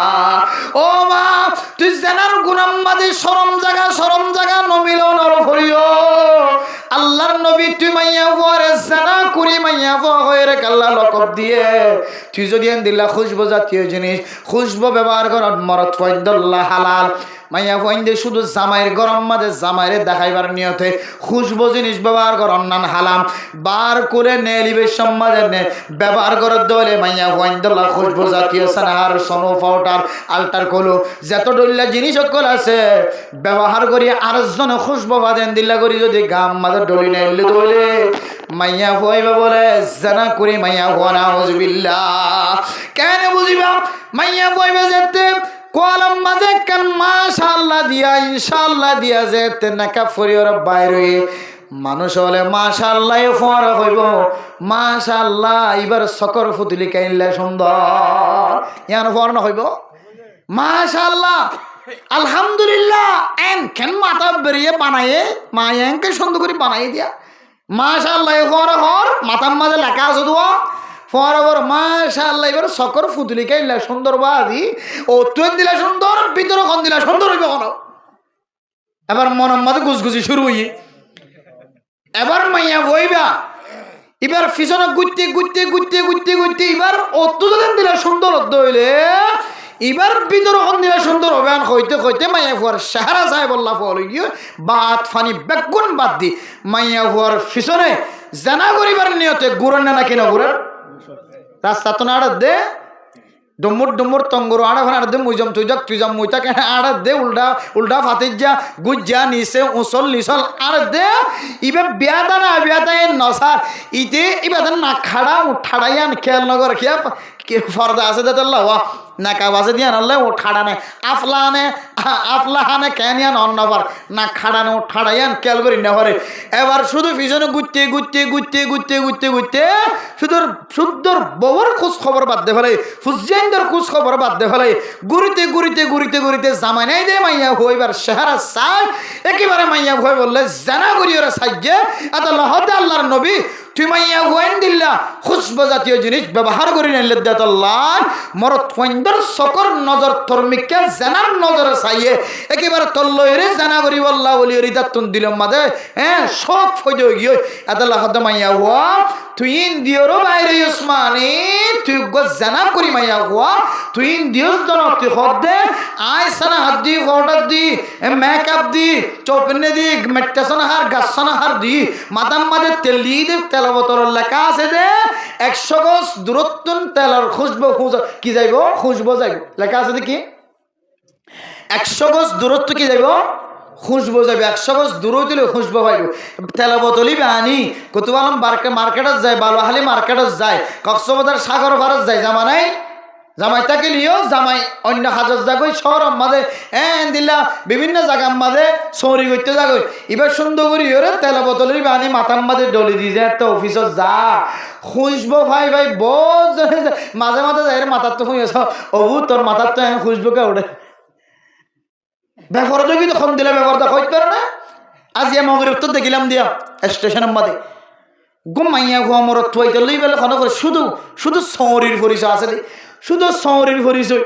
A: ও মা তুই জানার গুনাম মাঝে শরম জায়গা নমিলন করিও আল্লাহর নবী তুই মাইয়া পরে জানা করি মাইয়া পরে আল্লাহ লকব দিয়ে তুই যদি দিলা খুশবু জাতীয় জিনিস খুশবু ব্যবহার কর মরত ফয়দুল্লাহ হালাল মাইয়া ফইন্দে শুধু জামাইয়ের গরম মাঝে জামাইরে দেখাইবার নিয়তে খুশবু জিনিস ব্যবহার কর অন্যান হালাম বার করে নেলিবে সমাজে নে ব্যবহার করে দলে মাইয়া ফইন্দুল্লাহ খুশবু জাতীয় সানার সনো পাউডার আল্টার কলো যত ডল্লা জিনিস সকল আছে ব্যবহার করি আর জন খুশবু বাদেন দিল্লা করি যদি গাম মাঝে ডলি নেলে দলে মাইয়া ফইবে বলে জানা করি মাইয়া ওয়ানা উযবিল্লাহ কেন বুঝিবা মাইয়া ফইবে যেতে কোয়ালাম মাঝে কান মাশাআল্লাহ দিয়া ইনশাআল্লাহ দিয়া যেতে নাকা ফরিওর বাইরে মানুষ হলে মাশাআল্লাহ ফরা হইব মাশাআল্লাহ এবার সকর ফুতুলি কাইলে সুন্দর ইয়ান ফর না হইব মাশাআল্লাহ আলহামদুলিল্লাহ এন কেন মাথা বেরিয়ে বানায়ে মায়াঙ্কে সুন্দর করে বানাই দিয়া মাশাআল্লাহ ফরা হর মাথার মাঝে লেখা আছে দোয়া ফরবর মাশাআল্লাহ এবার সকর ফুতুলি কাইলা সুন্দর বাদি ও তুই দিলা সুন্দর ভিতর কোন দিলা সুন্দর হইবে কোন এবার মনের মধ্যে গুজগুজি শুরু হই এবার মাইয়া হইবা এবার পিছনে গুত্তে এবার অত যদি দিলা সুন্দর হইলে এবার ভিতর কোন দিলা সুন্দর হবে আন কইতে মাইয়া ফুয়ার সাহারা যায় বল্লা ফল গিয়ে বাত ফানি বেগুন বাদ দি মাইয়া ফুয়ার পিছনে জানা করিবার নিয়তে গুড়ন না নাকি না গুড়ন রাস্তা তো না দে ডুমুর তঙ্গর আড়া দে মুইজম তুইজম মুইতা কেন আড়া দে উল্টা ফাতে যা গুজ যা নিচে উসল নিচল আর দে ইবে বিয়াদা না বিয়াদা এ নসার ইতে ইবাদা না খাড়া উঠাড়াইয়ান খেয়াল নগর খেয়া কে ফর্দা আছে দে আল্লাহ নাকা বাজে দিয়া নলে ও ঠাড়ানে আফলাহানে ক্যানিয়ান অন্নবার না খাড়ানে ও ঠাড়াইয়ান খেয়াল করি না পারে এবার শুধু পিছনে গুত্তে শুদ্ধর বউর খোঁজ খবর বাদ দে ফেলে ফুজাইন্দর খোঁজ খবর বাদ দে ফেলে ঘুরিতে জামাই নাই দে মাইয়া হইবার চেহারা চাই একেবারে মাইয়া হয়ে বললে জানা করি ওরা সাহায্যে এত লহতে আল্লাহর নবী তুই মাইয়া হুয়াইন দিল্লা খুশবু জাতীয় জিনিস ব্যবহার করি নাইলে দেতাল্লাহ মরত ফইন্দর সকর নজর থর্মিকা জানার নজরে চাইয়ে একেবারে তল্লইরে জানা করি আল্লাহ বলি রিদাতুন দিলম মাদে হ্যাঁ সব ফইদ গিয়ে এতাল্লাহ হদ মাইয়া হুয়া তুই ইন্দিয়রও বাইরে উসমানি তুই গো জানা করি মাইয়া হুয়া তুই ইন্দিয়র জন তুই হদে আই সানা হাত দি ফটো দি মেকআপ দি চৌপনে দি মেট্টাসনা হার গাছনা হার দি মাদাম মাদে তেল দি তেল তেল বোতলের লেখা আছে যে 100 গজ দূরত্ব তেলের খুশবো কি যাইব খুশবো যাইব লেখা আছে দেখি 100 গজ দূরত্ব কি যাইব খুশবো যাবে 100 গজ দূরত্ব খুশবো পাইব তেল বোতলই বানি কতুয়ালাম মার্কেটত যায় বালুহালি মার্কেটত যায় কক্সবাজার সাগর ভারত যায় জামা নাই জামাই তাকে লিও জামাই অন্য হাজার জায়গায় শহর মাঝে দিল্লা বিভিন্ন জায়গার মাঝে সৌরি করতে যাগই এবার সুন্দর করি ওরে তেল বোতলের বানি মাথার মাঝে ডলি দিয়ে যায় একটা অফিসত যা খুশবো ভাই ভাই বোঝ মাঝে মাঝে যাই মাথার তো শুনেছ অবু তোর মাথার তো খুশবো কে ওঠে ব্যাপার যদি তখন দিলে ব্যাপারটা হইতে পারে না আজ মগরিব তো দেখিলাম দিয়া স্টেশনের মাঝে ঘুমাইয়া ঘুমর থইতে লই বেলে খনো করে শুধু শুধু সৌরির পরিচয় আছে শুধু সৌরির পরিচয়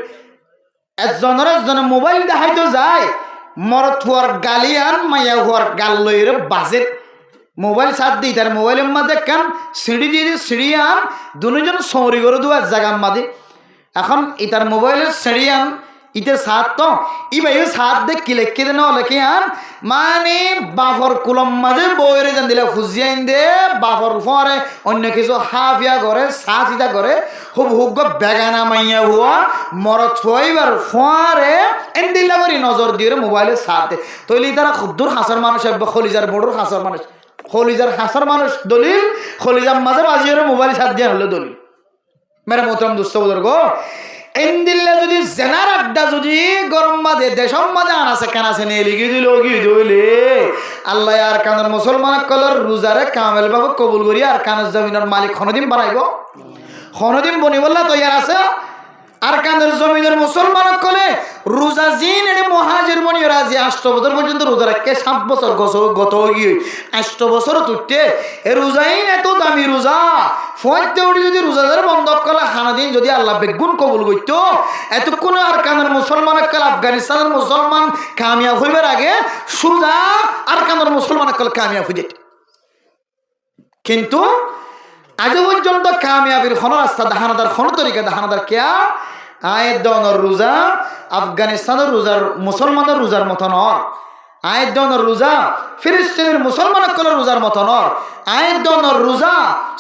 A: একজনের মোবাইল দেখাইতো যায় মরত হওয়ার গালিয়ান মাইয়া হওয়ার গাল লইরে বাজে মোবাইল সাথ দিই তার মোবাইলের মাঝে কান সিঁড়ি দিয়ে সিঁড়ি আন দুজন সৌরি করে দেওয়ার জায়গার মাঝে এখন ইতার মোবাইলের সিঁড়ি আন ইতে সাত তো ইবাই সাত দে কিলে কেদে না লেখে আন মানে বাফর কুলম মাঝে বইরে জান দিলে ফুজিয়াইন দে বাফর ফরে অন্য কিছু হাফিয়া করে সাচিতা করে খুব হুগ বেগানা মাইয়া হুয়া মরত হইবার ফরে এন্দিল্লা করি নজর দিয়ে মোবাইলে সাথ দে তৈলি তারা খুদ্দুর হাসার মানুষ খলিজার বড়ুর হাসার মানুষ খলিজার হাসার মানুষ দলিল খলিজার মাঝে বাজিয়ে মোবাইল সাথ দিয়া হলো দলিল মেরে মোহতরম দুস্থ বুজুর্গ এন্দিল্লা যদি জেনার আড্ডা যদি গরম মাঝে দেশম মাঝে আনাছে কানাছে নিয়ে লিখে দিল কি দইলে আল্লাহ আর কানের মুসলমান কলর রোজারে কামেল বাবু কবুল করি আর কানের জমিনের মালিক খনদিন বানাইব খনদিন বনি বললা তৈয়ার আছে আর কানের জমিনের মুসলমান কলে রোজা জিন এনে মহাজির মনি রাজি 8 বছর পর্যন্ত রোজা রাখে 7 বছর গত গিয়ে 8 বছর তুটে এ রোজাইন এত দামি রোজা ফয়তে উঠি যদি রোজাদার বন্ধ কলা খানা দিন যদি আল্লাহ বেগুন কবুল করতো এতক্ষণ আর কানের মুসলমান কল আফগানিস্তানের মুসলমান কামিয়াব হইবার আগে সুজা আর কানের মুসলমান কল কামিয়াব হয়ে যেত কিন্তু আজ পর্যন্ত কামিয়াবির খন রাস্তা দাহানাদার খন তরিকা দাহানাদার কেয়া আয়ের দনের রোজা আফগানিস্তানের রোজার মুসলমানের রোজার মতো নর আয়ের দনের রোজা ফিলিস্তিনের মুসলমান কলের রোজার মতো নর আয়ের দনের রোজা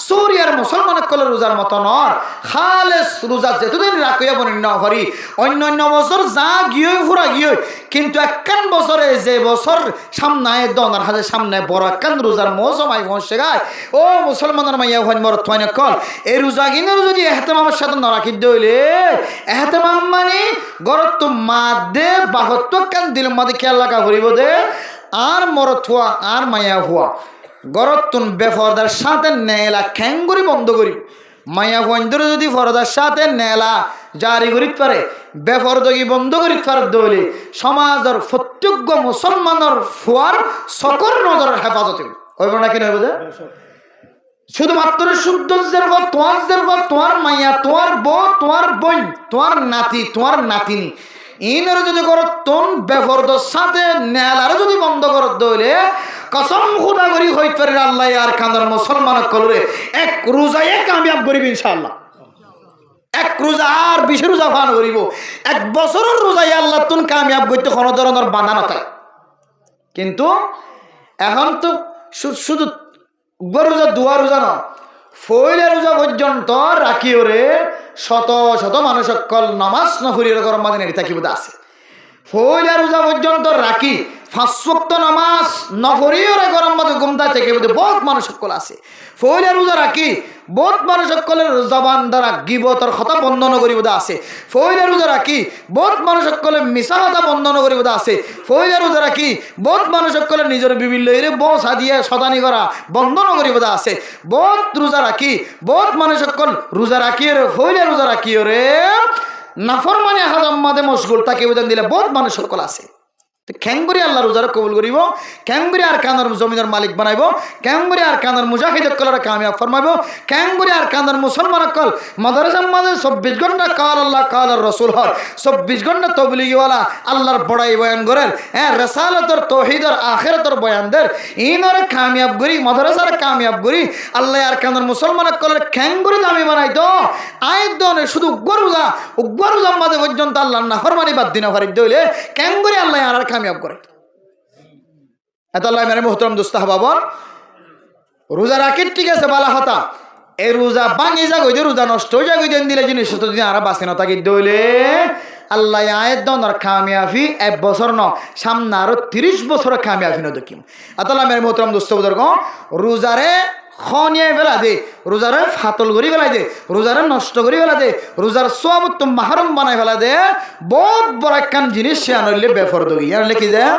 A: সুরিয়ার মুসলমান কলের রোজার মতো নর খালেস রোজা যেতদিন রাখিয়া বনিন হরি অন্য বছর যা গিয়ে ফুরা গিয়ে কিন্তু একখান বছরে যে বছর সামনে আয়ের দনের হাজে সামনে বড় একখান রোজার মৌসুম আই পৌঁছে গায় ও মুসলমানের মাইয়া হন মর থয়নে কল এই রোজা কিনের যদি এহতেমামের সাথে না রাখি দইলে এহতেমাম মানে গরত তো মাদে বাহত্ব কান দিল মাদে খেয়াল রাখা করিব দে আর মরত হওয়া আর মায়া হওয়া গরতুন বেফরদার সাথে নেলা খ্যাঙ্গুরি বন্ধ করি মায়া বন্ধুর যদি ফরদার সাথে নেলা জারি করিতে পারে বেফরদগি বন্ধ করিতে পারে দইলে সমাজের প্রত্যেক মুসলমানের ফুয়ার সকর নজরের হেফাজতে হইব না কি নইব যে শুধুমাত্র শুদ্ধের পর তোমার মাইয়া তোমার বউ তোমার বোন তোমার নাতি তোমার নাতিনি ইনারে যদি করো তোন বেফরদ সাথে নেলারে যদি বন্ধ করত দইলে কসম খুদা করি হইতে পারে আল্লাহ আর কান্দার মুসলমান কলরে এক রোজায় কামিয়াব করিব ইনশাআল্লাহ এক রোজা আর 20 রোজা পান করিব 1 বছরের রোজায় আল্লাহ তুন কামিয়াব করতে কোনো ধরনের বাধা না থাকে কিন্তু এখন তো শুধু রোজা দুয়া রোজা না ফইলা রোজা পর্যন্ত রাখি ওরে শত শত মানুষ সকল নামাজ না ফুরিয়ে গরম মাঝে নেড়ে থাকি বোধ আছে ফইলা রোজা পর্যন্ত রাখি 5 ওয়াক্ত নামাজ না ফুরিয়ে ওরে গরম মাঝে ঘুমতা থেকে বোধ বহুত মানুষ সকল আছে ফইলা রোজা রাখি বহুত মানুষ সকলের জবান দ্বারা গিবতর কথা বন্ধন করিব আছে ফইলা রোজা রাখি বহুত মানুষ সকলে মিছা কথা বন্ধন করিব আছে ফইলা রোজা রাখি বহুত মানুষ সকলে নিজের বিভিন্ন লইরে বস দিয়ে শতানি করা বন্ধন করিব আছে বহুত রোজা রাখি বহুত মানুষ সকল রোজা রাখি রে ফইলা রোজা রাখি রে নাফরমানি হাজাম মাদে মশগুল তাকে বুঝান দিলে বহুত মানুষ সকল আছে খ্যাঙ্গুরি আল্লাহ রোজার কবুল করিব খ্যাঙ্গুরি আর কানার জমিনের মালিক বানাইব খ্যাঙ্গুরি আর কানার মুজাহিদ কলরা কামিয়াব ফরমাইব খ্যাঙ্গুরি আর কানার মুসলমান কল মাদ্রাসা মাঝে 24 ঘন্টা কাল আল্লাহ কাল রসুল হর 24 ঘন্টা তবলিগওয়ালা আল্লাহর বড়াই বয়ান করেন হ্যাঁ রেসালতর তৌহিদর আখিরাতর বয়ানদের ইনর কামিয়াব করি মাদ্রাসার কামিয়াব করি আল্লাহ আর কানার মুসলমান কলের খ্যাঙ্গুরি দামি বানাইতো আয়দনে শুধু গরুজা মাঝে পর্যন্ত আল্লাহ না ফরমানি বাদ দিনা ফারিদ দইলে খ্যাঙ্গুরি আল্লাহ আর কামিয়াব করে এত আল্লাহ মেরে মোহতরম দোস্ত বাবন রোজা রাখি ঠিক আছে বালা হতা এই রোজা ভাঙি যা গই রোজা নষ্ট হয়ে যা গই দিলে জিনিস তো যদি আর বাঁচে না থাকি দইলে আল্লাহ আয়ের দনর কামিয়াফি 1 বছর ন সামনে আরো 30 বছর কামিয়াফি ন দেখিম আতালা মেরে মোহতরম দোস্ত বুজুর্গ রোজারে খনিয়ে ফেলা দে রোজারে ফাতল করি ফেলা দে রোজারে নষ্ট করি ফেলা দে রোজার সব তো মাহরুম বানাই ফেলা দে বহুত বড় একখান জিনিস সে আনলে বেফরদগি আনলে কি যায়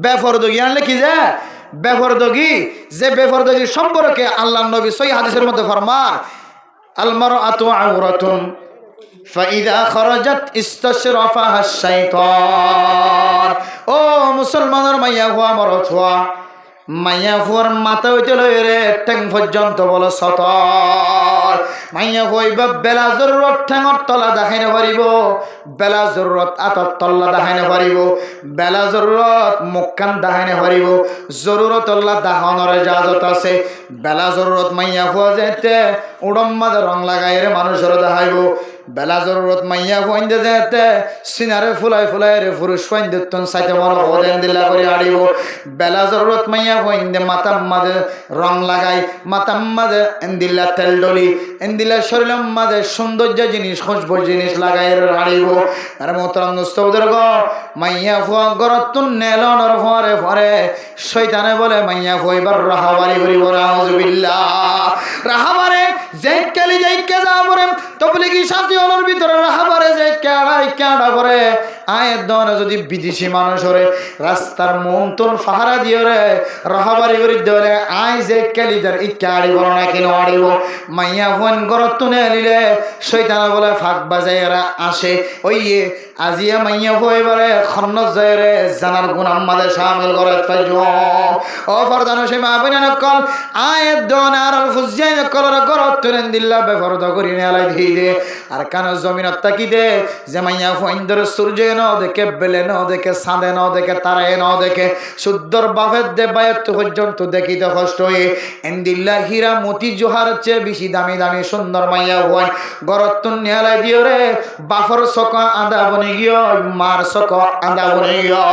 A: বেফরদগি আনলে কি যায় বেফরদগি যে বেফরদগি সম্পর্কে আল্লাহর নবী সহিহ হাদিসের মধ্যে ফরমান আল মারআতু আওরাতুন ফাইদা খরাজাত ইস্তাশরাফাহা শাইতান ও মুসলমানের মাইয়া হওয়া মরদ হওয়া মাইয়া ফুয়ার মাথা হইতে লই রে ঠ্যাং পর্যন্ত বলো সতর মাইয়া হইবা বেলা জরুরত ঠ্যাঙর তলা দেখাইতে পারিব বেলা জরুরত আতর তল্লা দেখাইতে পারিব বেলা জরুরত মুখখান দেখাইতে পারিব জরুরত তল্লা দেখানোর ইজাজত আছে বেলা জরুরত মাইয়া ফুয়া যেতে উড়ম মাঝে রং লাগাই রে মানুষের দেখাইব বেলা জরুরত মাইয়া ফুয়াইতে যেতে সিনারে ফুলাই ফুলাই রে পুরুষ ফাইন্দে তন সাইতে মন ওদেন দিলা করে আড়িব বেলা জরুরত মাইয়া ফুয়াইতে মাথার মাঝে রং লাগাই মাথার মাঝে এন্দিলা তেল ডলি এন্দিলা শরীরের মাঝে সৌন্দর্য জিনিস খুশবু জিনিস লাগাই আড়িব আর মোহতরম দোস্ত বুজুর্গ মাইয়া ফুয়া গরত তুন নেলনর ফরে ফরে শয়তানে বলে মাইয়া ফুয়াইবার রাহাবারি করিব নাউজুবিল্লাহ রাহাবারে যে কালি যাইকে যাবরে তবলিগি শান্তি হলোর ভিতরে রাহাবারে যে কেডা করে আয়ের দনে যদি বিদেশি মানুষ হরে রাস্তার মন্তন ফাহারা দিয়ে রে রাহাবারি করি দেওয়ারে আয় যে কালিদার ইচ্ছা আড়িব না কেন আড়িব মাইয়া ফোন গরত তুনে নিলে শৈতানা বলে ফাঁক বাজাই এরা আসে ওই আজিয়া মাইয়া ফোইবারে খন্নত যায় রে জানার গুনাম মাঝে শামিল করে ও ফরদানো সে মা বইনা নকল আয়ের দনে আর ফুজিয়াই নকলর গরত তুলে দিল্লা বেফরদ করি নেলাই ধীরে আর কান জমিনত তাকি দে যে মাইয়া ফোইন্দর সূর্য ন দেখে বেলে ন দেখে সাঁদে ন দেখে তারায় ন দেখে শুদ্ধর বাফের দে বায়ত্ত পর্যন্ত দেখিতে কষ্ট হয়ে এন্দিল্লা হীরা মতি জোহার চেয়ে বেশি দামি দামি সুন্দর মাইয়া হন গরত নেলাই দিও রে বাফর সক আদা বনে গিয়ে মার সক আদা বনে গিয়ে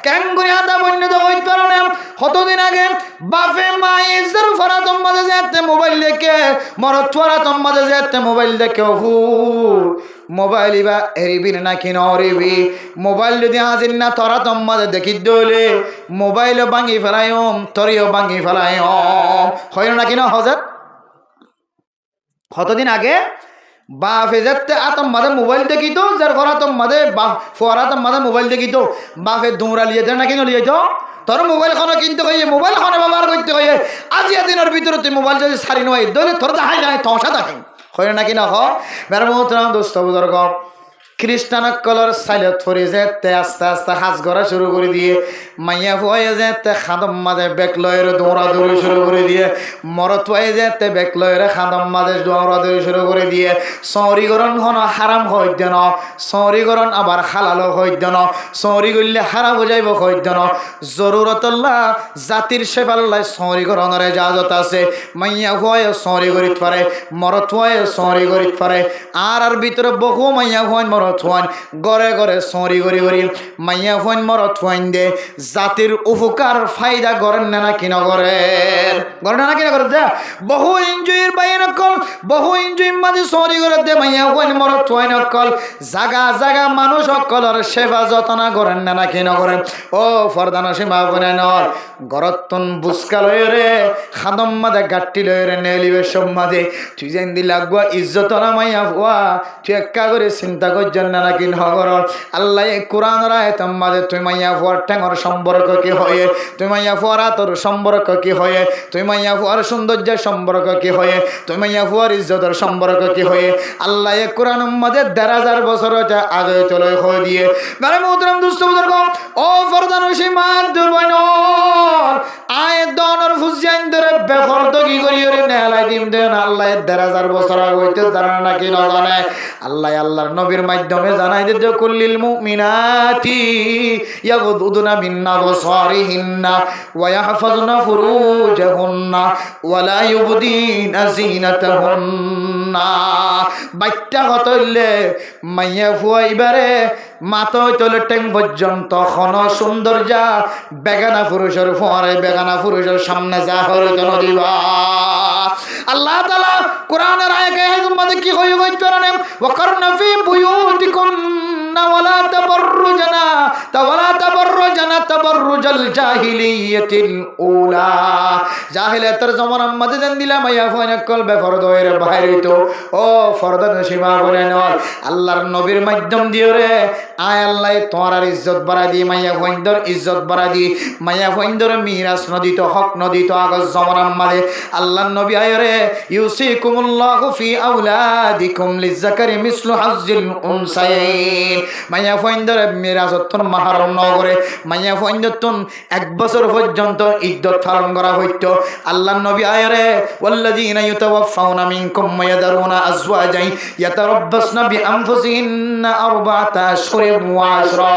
A: কেন করে আদা বন্য তো হইতে পারো না কতদিন আগে বাফে মায়ের ফরা তোমাদের যেতে মোবাইল দেখে মরত ফরা তোমাদের যেতে মোবাইল দেখে হু মোবাইল ইবা এরিবি না কি নরিবি মোবাইল যদি হাজির না তোরা তোমাদের দেখি দলে মোবাইলও ভাঙি ফেলাইম তরিও ভাঙি ফেলাইম হয় না কি না হজর কতদিন আগে বাফে যেতে আতম মাদে মোবাইল দেখি তো যার ফরা তোমাদে ফরা তোমাদে মোবাইল দেখি তো বাফে দৌড়া লিয়ে না কি লিয়ে তো তোর মোবাইল খানো কিনতে হয়ে মোবাইল খানো ব্যবহার করতে হয়ে আজিয়া দিনের ভিতরে তুই মোবাইল যদি সারি নয় দলে তোর দেখাই যায় তসা দেখাই হয় নাকি না মেরে মোহতরাম দোস্ত বুজুর্গ খ্রিস্টান কলর সাইলত ফরি যেতে আস্তে আস্তে হাজ করা শুরু করে দিয়ে মাইয়া ফুয়ে যেতে খাদম মাঝে বেক লয়ের দৌড়াদৌড়ি শুরু করে দিয়ে মরত ফুয়ে যেতে বেক লয়ের খাদম মাঝে দৌড়াদৌড়ি শুরু করে দিয়ে সৌরিগরণ হন হারাম হইতে ন সৌরিগরণ আবার হালালো হইতে ন সৌরি করলে হারাম হয়ে যাইব হইতে ন জরুরতল্লা জাতির সেফাল্লায় সৌরিগরণের ইজাজত আছে মাইয়া ফুয়ে সৌরি করিত পারে মরত ফুয়ে সৌরি করিত পারে আর ভিতরে বহু মাইয়া ফুয়ে মরত ফোন গড়ে গড়ে সরি গড়ি গড়ি মাইয়া ফোন মরত ফোন দে জাতির উপকার ফায়দা করেন না কিনা করেন করেন না কিনা করে যা বহু এনজয়ের বাইরে নকল বহু এনজয় মাঝে সরি করে দে মাইয়া ফোন মরত ফোন নকল জাগা জাগা মানুষ সকলের সেবা যত্ন করেন না কিনা করেন ও ফরদানা সীমা বনে নর গরতন বুসকা লয় রে খাদম মাঝে গাট্টি লয় রে নেলিবে সব মাঝে তুই যেন দি লাগবা ইজ্জত না মাইয়া ফুয়া তুই একা করে চিন্তা করছ নাকি নগর আল্লাহ কোরআন রায় তোমাদের তুই মাইয়া ফুয়ার ঠ্যাঙর সম্পর্ক কি হয়ে তুই মাইয়া ফুয়ার তোর সম্পর্ক কি হয়ে তুই মাইয়া ফুয়ার সৌন্দর্যের সম্পর্ক কি হয়ে তুই মাইয়া ফুয়ার ইজ্জতের সম্পর্ক কি হয়ে আল্লাহ কোরআন মাঝে ১,৫০০ বছর আগে চলে হয়ে দিয়ে মানে মোহতরম দুস্থ বুজুর্গ ও ফরদান সীমার দুর্বল আয় দনর ফুজিয়ান ধরে বেফরদ কি করি রে নেলাই দিম দেন আল্লাহ ১,৫০০ বছর আগে হইতে জানা নাকি না জানে আল্লাহ আল্লাহর নবীর মাধ্যমে জানাই দিতে কুল্লিল মুমিনাতি ইয়াগুদুনা মিন আবসারিহিন্না ওয়া ইয়াহফাজনা ফুরুজাহুন্না ওয়া লা ইউবদিনা জিনাতাহুন্না বাইটা হতলে মাইয়া ফুয়াইবারে মাথা হইতলে টেং পর্যন্ত খন সৌন্দর্যা বেগানা পুরুষের ফোয়ারে বেগানা পুরুষের সামনে যা হইত নদীবা আল্লাহ তাআলা কোরআনের আয়াতে মধ্যে কি হই হই করনে ওয়াকারনা ফি বুয়ুতিকুন্না ওয়ালা তাবাররুজনা তাবাররুজাল জাহিলিয়াতিল উলা জাহিলিয়াতের জামানার মধ্যে দেন দিলাম মাইয়া ফয়না কল বেফরদ হয়ে বাইরে হইতো ও ফরদ নসিবা করে নয় আল্লাহর নবীর মাধ্যম দিয়ে রে আয় আল্লাহ তোমার আর ইজ্জত বাড়া দি মাইয়া ফয়ন্দর ইজ্জত বাড়া দি মাইয়া ফয়ন্দর মিরাস নদী তো হক নদী তো আগজ জামানার মধ্যে আল্লাহর নবী আয় রে ইউসিকুমুল্লাহু ফি আওলাদিকুম লিযাকারি মিসলু হাজ্জিল উনসায়াইন মাইয়া ফয়ন্দর মিরাসতন মাহরম নগরে মাইয়া ফয়ন্দতন 1 বছর পর্যন্ত ইদ্দত পালন করা হইতো আল্লাহর নবী আয় রে ওয়াল্লাযিনা ইউতাওয়াফাউনা মিনকুম ওয়া ইয়াদারুনা আজওয়াজান ইয়াতারাব্বাসনা বিআনফুসিহিন্না আরবাআতা আশহুরিন ওয়া আশরা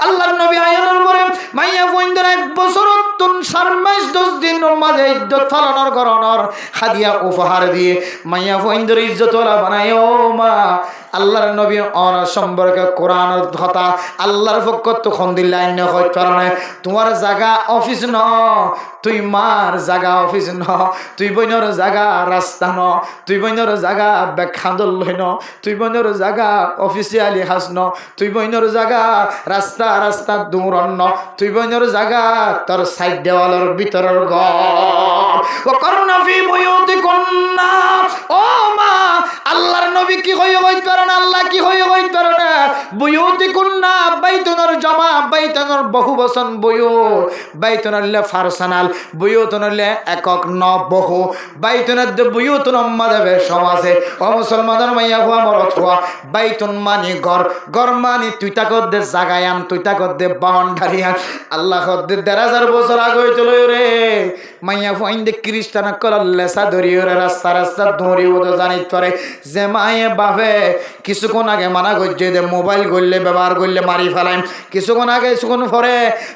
A: আল্লাহর নবী আয়ার পরে মাইয়া ফয়ন্দর 1 বছর তন 4 মাস 10 দিনের মাঝে ইদ্দত পালনের করণর হাদিয়া উপহার দিয়ে মাইয়া ফয়ন্দর ইজ্জতওয়ালা বানায় ও মা আল্লাহর নবী অন সম্পর্কে কোরআনের কথা আল্লাহর পক্ষ তো খন্দিল্লাহ ন হয় কারণে তোমার জায়গা অফিস ন তুই মার জায়গা অফিস ন তুই বইনর জায়গা রাস্তা ন তুই বইনর জায়গা বেখান্দল লই ন তুই বইনর জায়গা অফিসিয়ালি হাস ন তুই বইনর জায়গা রাস্তা রাস্তা দূর ন তুই বইনর জায়গা তোর সাইড দেওয়ালের ভিতরের ঘর ও করুণা ফি বুয়ুতিকুন্না ও মা আল্লাহর নবী কি হই হই কারণে আল্লাহ কি হই হই কারণে বুয়ুতিকুন্না বাইতুনর জামা বাইতুনর বহু বচন বুয়ুত বাইতুনল ফারসানাল বুয়ুতুনল একক ন বহু বাইতুনদ বুয়ুতুন মাদাবে সমাজে ও মুসলমানের মাইয়া হুয়া মরত হুয়া বাইতুন মানি ঘর ঘর মানি তুই তাকত দে জাগায়ান তুই তাকত দে বাউন্ডারিয়ান আল্লাহ দে 1000 বছর আগে হইছিল রে মাইয়া ফাইন্দে খ্রিস্টান কললে সাদরি রে রাস্তা রাস্তা দৌড়ি ওদ জানিত করে যে মায়ে বাপে কিছুক্ষণ আগে মানা করছে যে মোবাইল করলে ব্যবহার করলে মারি ফেলাম কিছুক্ষণ আগে কিছুক্ষণ পরে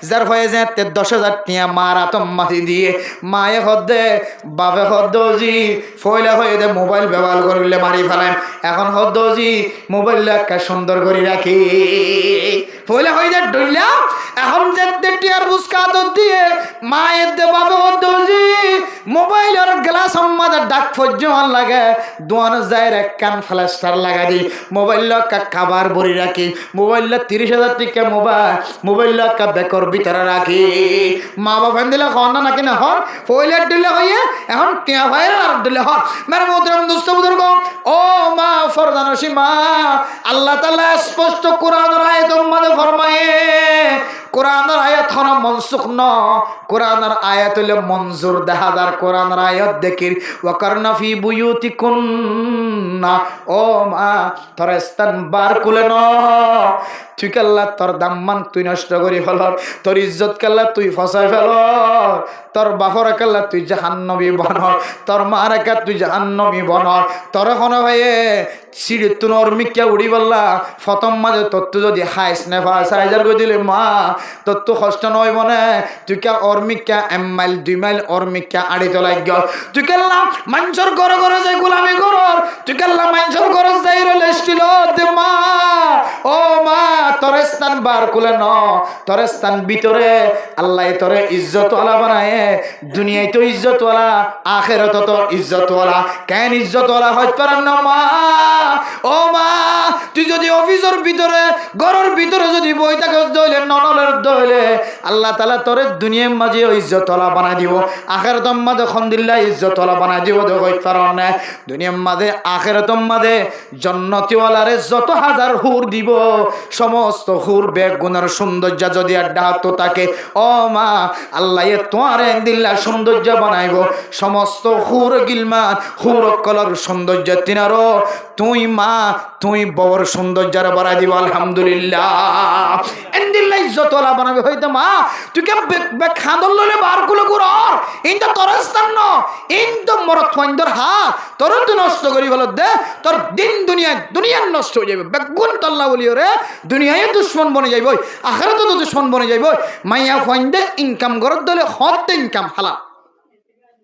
A: যার ভয়ে যে 10,000 টিয়া মার আতম মাটি দিয়ে মায়ে হদ্দে বাপে হদ্দজি ফয়লা হয়ে দে মোবাইল ব্যবহার করলে মারি ফেলাম এখন হদ্দজি মোবাইল একটা সুন্দর করে রাখি ফয়লা হয়ে যায় ডইলা এখন যে টিয়ার বুসকা দিয়ে মায়ের দে বাপে হদ্দজি মোবাইলের গ্লাস আমাদের ডাক ফজ্জন লাগে দোয়ান যায় রে কান ফ্ল্যাশটার লাগা দি মোবাইল কা খাবার ভরি রাখি মোবাইল 30,000 টাকা মোবাইল কা বেকর ভিতরে রাখি মা বাবা দিলে হন না নাকি না হন ফয়লা দিলে হইয়ে এখন টিয়া ভাইয়ের আর দিলে হন মেরে মোহতরম দোস্ত বুজুর্গ ও মা ফরদানসী মা আল্লাহ তাআলা স্পষ্ট কোরআনের আয়াতের মধ্যে ফরমায়ে কোরআনের আয়াত হন মনসুখ ন কোরআনের আয়াত হইলে মঞ্জুর 10,000 কোরআনের আয়াত দেখির ওয়াকারনা ফি বুয়ুতিকুন্না ও মা তোর স্থান বার কুলে ন তুই কাল্লা তোর দাম্মান তুই নষ্ট করি ফেল তোর ইজ্জত কাল্লা তুই ফসাই ফেল তোর বাপর কাল্লা তুই জাহান্নবী বন তোর মার একা তুই জাহান্নবী বন তোর এখন ভাইয়ে সিঁড়ি তুন অর্মিকা উড়ি বললা প্রথম মাঝে তোর তো যদি হাইস নে সাইজার করে দিলে মা তোর তো কষ্ট নয় মনে তুই কে অর্মিকা 1 মাইল 2 মাইল অর্মিকা আড়ি তো লাগ তুই কাল্লা মানুষের ঘরে ঘরে যাই গোলামি করর তুই কাল্লা মানুষের ঘরে যাই রেস্টিল দে মা ও মা তোর স্থান বার কুলে ন তোর স্থান ভিতরে আল্লাহ তোরে ইজ্জতওয়ালা বানায় দুনিয়ায় তো ইজ্জতওয়ালা আখিরাতে তো ইজ্জতওয়ালা কেন ইজ্জতওয়ালা হইতে পারেন না মা ও মা তুই যদি অফিসের ভিতরে ঘরের ভিতরে যদি বই থাকে দইলে ননলের দইলে আল্লাহ তাআলা তোরে দুনিয়ার মাঝে ইজ্জতওয়ালা বানাই দিব আখিরাতের মাঝে খন্দিল্লাহ ইজ্জতওয়ালা বানাই দিব হইতে পারেন না দুনিয়ার মাঝে আখিরাতের মাঝে জান্নাতীওয়ালারে যত হাজার হুর দিব সমস্ত হুর বেগুনের সৌন্দর্য যদি আড্ডা তো তাকে ও মা আল্লাহ তোমার দিল্লা সৌন্দর্য বানাইব সমস্ত হুর গিলমান হুর কলর সৌন্দর্য তিনারও তুই মা তুই বড় সৌন্দর্যের বাড়াই দিব আলহামদুলিল্লাহ এন্দিল্লা ইজ্জতওয়ালা বানাবে হইতে মা তুই কে খাদল লইলে বার গুলো গুরর ইনটা তোর স্থান ন ইনটা মরত ফাইন্দর হাত তোর তো নষ্ট করি বল দে তোর দিন দুনিয়া নষ্ট হয়ে যাবে বেগুন তল্লা বলিও রে দুনিয়ায় দুশ্মন বনে যাইব আখিরাতে তো দুশ্মন বনে যাইব মাইয়া ফাইন্দে ইনকাম করত দলে হতে ইনকাম হালাল